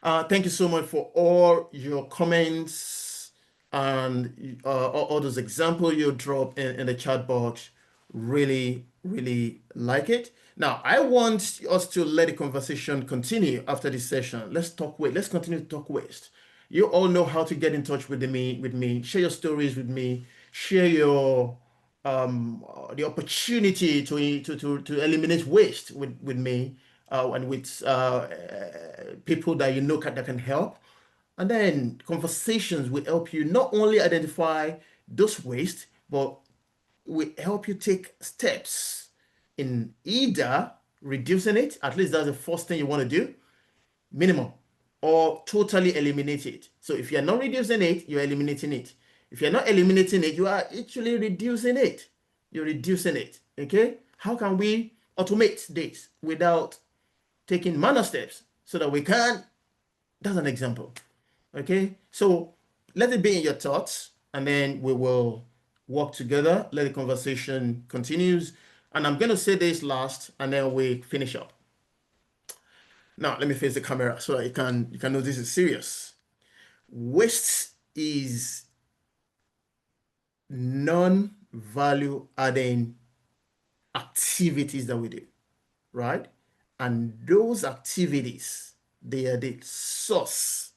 Thank you so much for all your comments and all those examples you dropped in the chat box. Really, really like it. Now, I want us to let the conversation continue after this session. Let's talk waste. Let's continue to talk waste. You all know how to get in touch with me. Share your stories with me. Share your the opportunity to eliminate waste with me and with people that that can help. And then conversations will help you not only identify those waste, but will help you take steps in either reducing it, at least that's the first thing you want to do, minimum, or totally eliminate it. So if you're not reducing it, you're eliminating it. If you're not eliminating it, you are actually reducing it. You're reducing it. Okay? How can we automate this without taking minor steps so that we can? That's an example. Okay? So let it be in your thoughts, and then we will work together. Let the conversation continues. And I'm going to say this last, and then we finish up. Now, let me face the camera so that you can know this is serious. Waste is non-value adding activities that we do, right? And those activities, they are the source.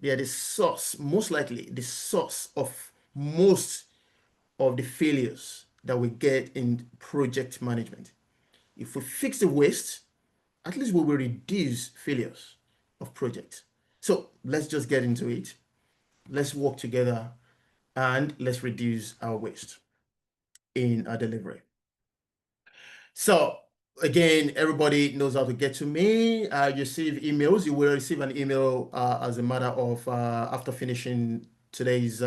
They are the source, most likely the source of most of the failures that we get in project management. If we fix the waste, at least we will reduce failures of projects. So let's just get into it. Let's work together and let's reduce our waste in our delivery. So again, everybody knows how to get to me. You receive emails. You will receive an email as a matter of after finishing today's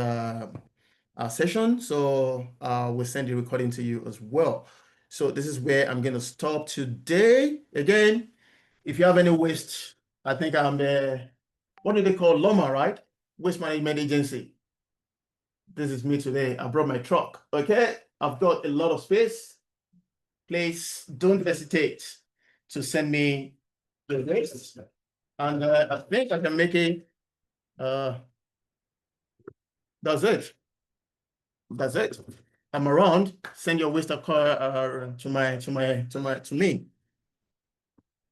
session. So we'll send the recording to you as well. So this is where I'm going to stop today. Again, if you have any waste, I think I'm the, what do they call LOMA, right? Waste Management Agency. This is me today. I brought my truck. Okay. I've got a lot of space. Please don't hesitate to send me the waste. And I think I can make it. Uh, that's it. That's it. I'm around. Send your waste to me.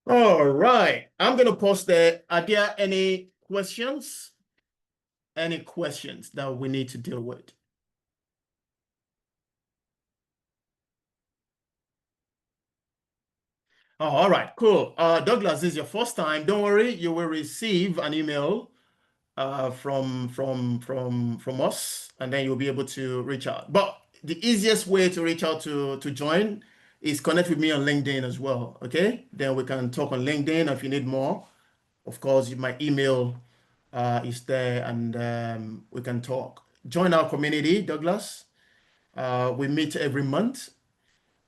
All right. I'm gonna post there. Are there any questions? Any questions that we need to deal with? Oh, all right, cool. Douglas, this is your first time. Don't worry, you will receive an email from us, and then you'll be able to reach out. But the easiest way to reach out to join is connect with me on LinkedIn as well. Okay, then we can talk on LinkedIn if you need more. Of course, my email is there, and we can talk. Join our community, Douglas. We meet every month,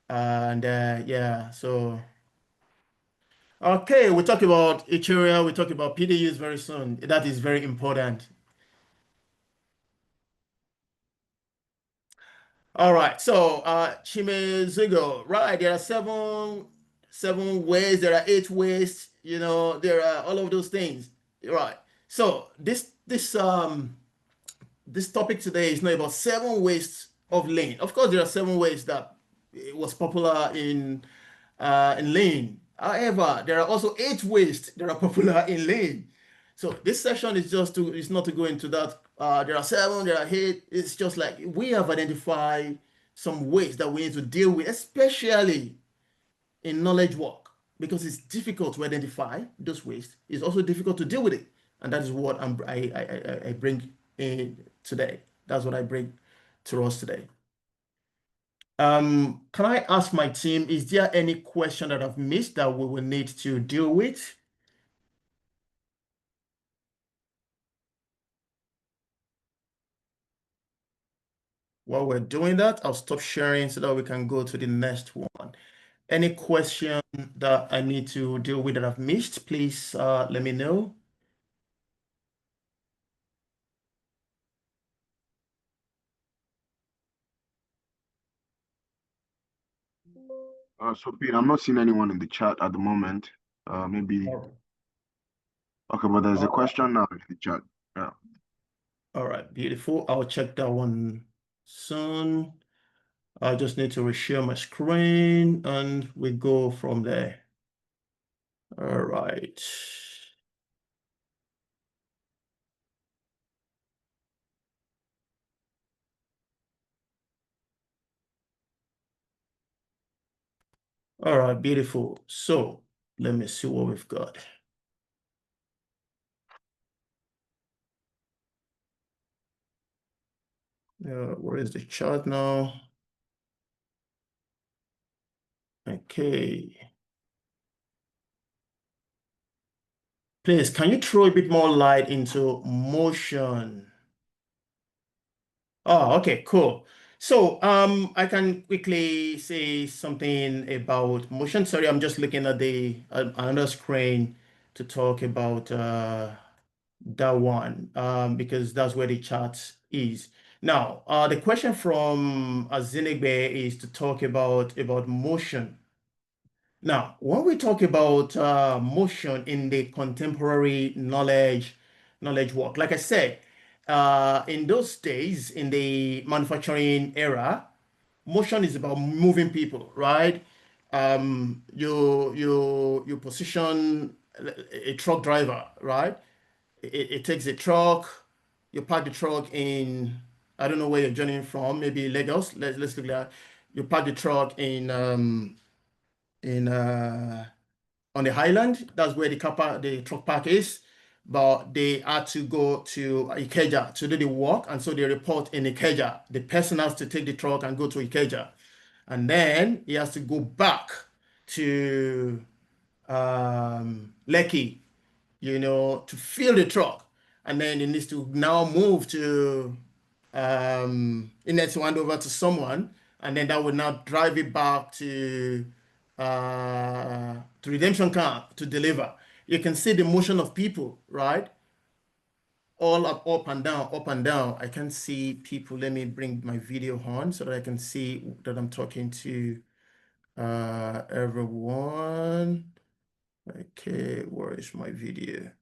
and yeah, so. Okay, we talk about Ethereum, we talk about PDUs very soon. That is very important. All right, so Chimezigo, right? There are seven ways, there are 8 ways, there are all of those things. Right. So this topic today is not about 7 ways of lane. Of course, there are 7 ways that it was popular in lane. However, there are also 8 ways that are popular in lane. So this session is not to go into that. There are 7, there are 8. It's just like we have identified some ways that we need to deal with, especially in knowledge work, because it's difficult to identify those ways. It's also difficult to deal with it, and that is what I bring in today. That's what I bring to us today. Can I ask my team, is there any question that I've missed that we will need to deal with? While we're doing that, I'll stop sharing so that we can go to the next one. Any question that I need to deal with that I've missed, please let me know. So Pete, I'm not seeing anyone in the chat at the moment. Maybe All right. okay, but there's a All right. question now in the chat. Yeah. All right, beautiful. I'll check that one soon. I just need to reshare my screen and we go from there. All right. All right, beautiful. So let me see what we've got. Where is the chart now? Okay. Please, can you throw a bit more light into motion? Oh, okay, cool. So, I can quickly say something about motion. Sorry, I'm just looking at the another screen to talk about that one, because that's where the chart is. Now, the question from Azinegbe is to talk about motion. Now, when we talk about motion in the contemporary knowledge work, like I said, in those days, in the manufacturing era, motion is about moving people, right? You position a truck driver, right? It takes a truck, you park the truck in, I don't know where you're journeying from, maybe Lagos. Let's look at, you park the truck in on the Highland. That's where the truck park is. But they had to go to Ikeja to do the work, and so they report in Ikeja. The person has to take the truck and go to Ikeja, and then he has to go back to Lekki, to fill the truck, and then he needs to now move to it needs to hand over to someone, and then that would now drive it back to redemption camp to deliver. You can see the motion of people, right? All up and down, up and down. I can see people. Let me bring my video on so that I can see that I'm talking to everyone. Okay, where is my video?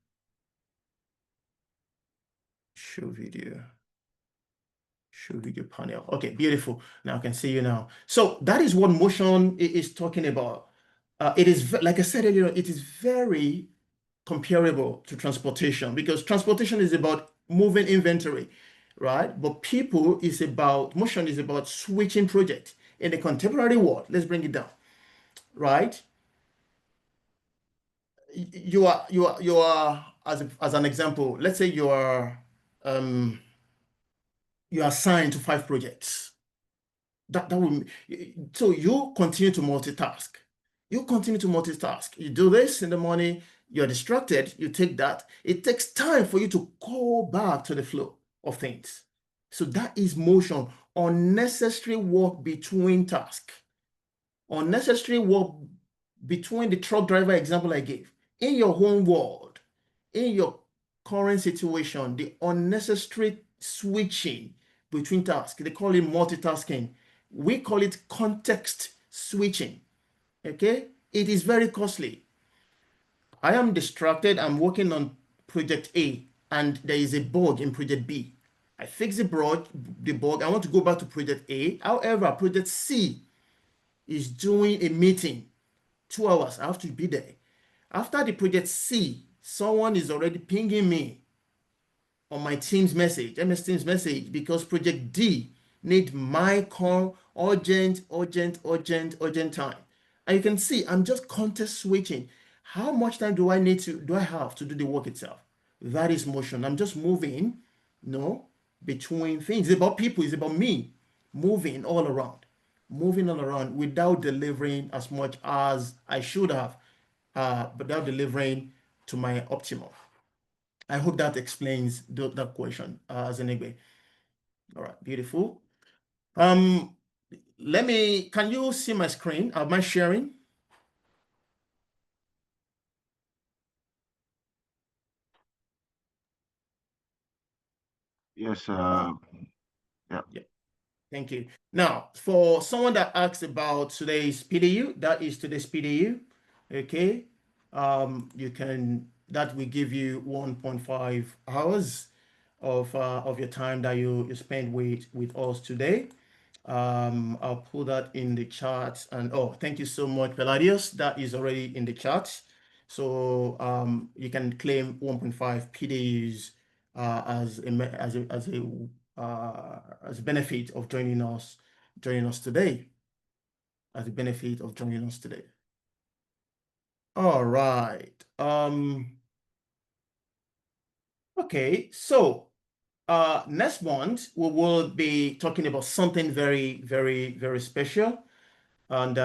Show video. Show video panel. Okay, beautiful. Now I can see you now. So that is what motion is talking about. It is, like I said earlier, it is very comparable to transportation because transportation is about moving inventory, right? But motion is about switching project. In the contemporary world, let's bring it down, right? You are as an example, let's say um, you are assigned to 5 projects. That will so you continue to multitask. You continue to multitask. You do this in the morning, you're distracted, you take that. It takes time for you to go back to the flow of things. So that is motion, unnecessary work between tasks, unnecessary work between the truck driver example I gave. In your home world, in your current situation, the unnecessary switching between tasks, they call it multitasking. We call it context switching. Okay? It is very costly. I am distracted. I'm working on project A, and there is a bug in project B. I fix the bug. I want to go back to project A. However, project C is doing a meeting, 2 hours. I have to be there. After the project C, someone is already pinging me on my Teams message, MS Teams message, because project D need my call urgent, urgent, urgent, urgent time. And you can see I'm just context switching. How much time do I have to do the work itself? That is motion. I'm just moving, no, between things. It's about people, it's about me moving all around without delivering as much as I should have, without delivering to my optimal. I hope that explains that question, Zenegbe. All right, beautiful. Um, can you see my screen? Am I sharing? Yes, Uh, yeah. yeah, thank you. Now, for someone that asked about today's PDU, that is today's PDU. Okay. That will give you 1.5 hours of your time that you spend with us today. I'll put that in the chat. And oh, thank you so much, Palladius. That is already in the chat. So you can claim 1.5 PDUs as a benefit of joining us today. As a benefit of joining us today. All right. Okay, so next month we will be talking about something very, very, very special. And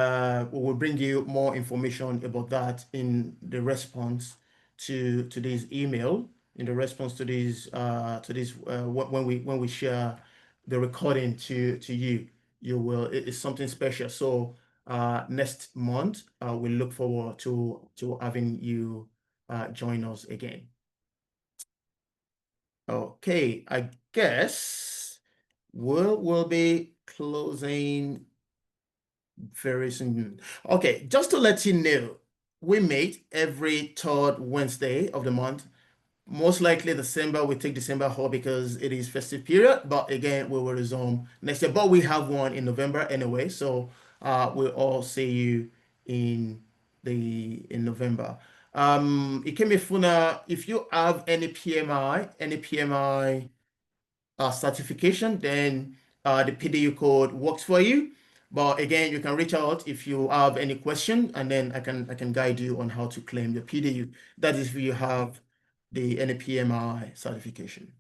we will bring you more information about that in the response to this email, in the response when we share the recording to you. It's something special. So next month we look forward to having you join us again. Okay, I guess we'll be closing very soon. Okay, just to let you know, we meet every third Wednesday of the month. Most likely December, we take December off because it is festive period. But again, we will resume next year. But we have one in November anyway. So we'll all see you in in November. Ikeme Funa, if you have any PMI certification, then the PDU code works for you. But again, you can reach out if you have any question, and then I can guide you on how to claim your PDU. That is if you have the NPMI certification.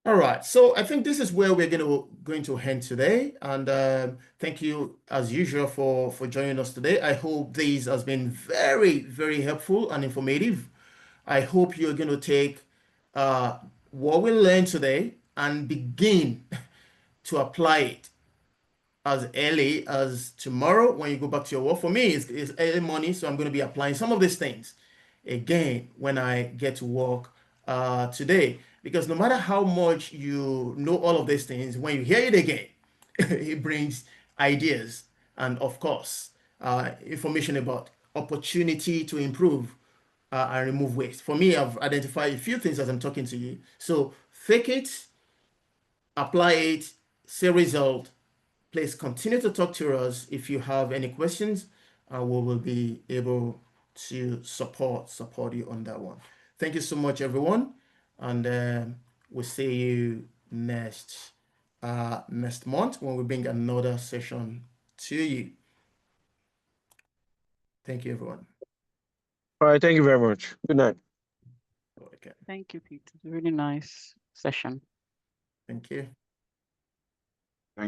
All right, so I think this is where we're going to end today, and thank you as usual for joining us today. I hope this has been very, very helpful and informative. I hope you're going to take uh, what we learned today and begin to apply it as early as tomorrow when you go back to your work. For me, it's early morning, so I'm going to be applying some of these things again when I get to work today. Because no matter how much you know all of these things, when you hear it again, it brings ideas and, of course, information about opportunity to improve and remove waste. For me, I've identified a few things as I'm talking to you. So fake it, apply it, see result. Please continue to talk to us if you have any questions. We will be able to support you on that one. Thank you so much, everyone, and we'll see you next month when we bring another session to you. Thank you, everyone. All right. Thank you very much. Good night. Okay. Thank you, Pete. Really nice session. Thank you.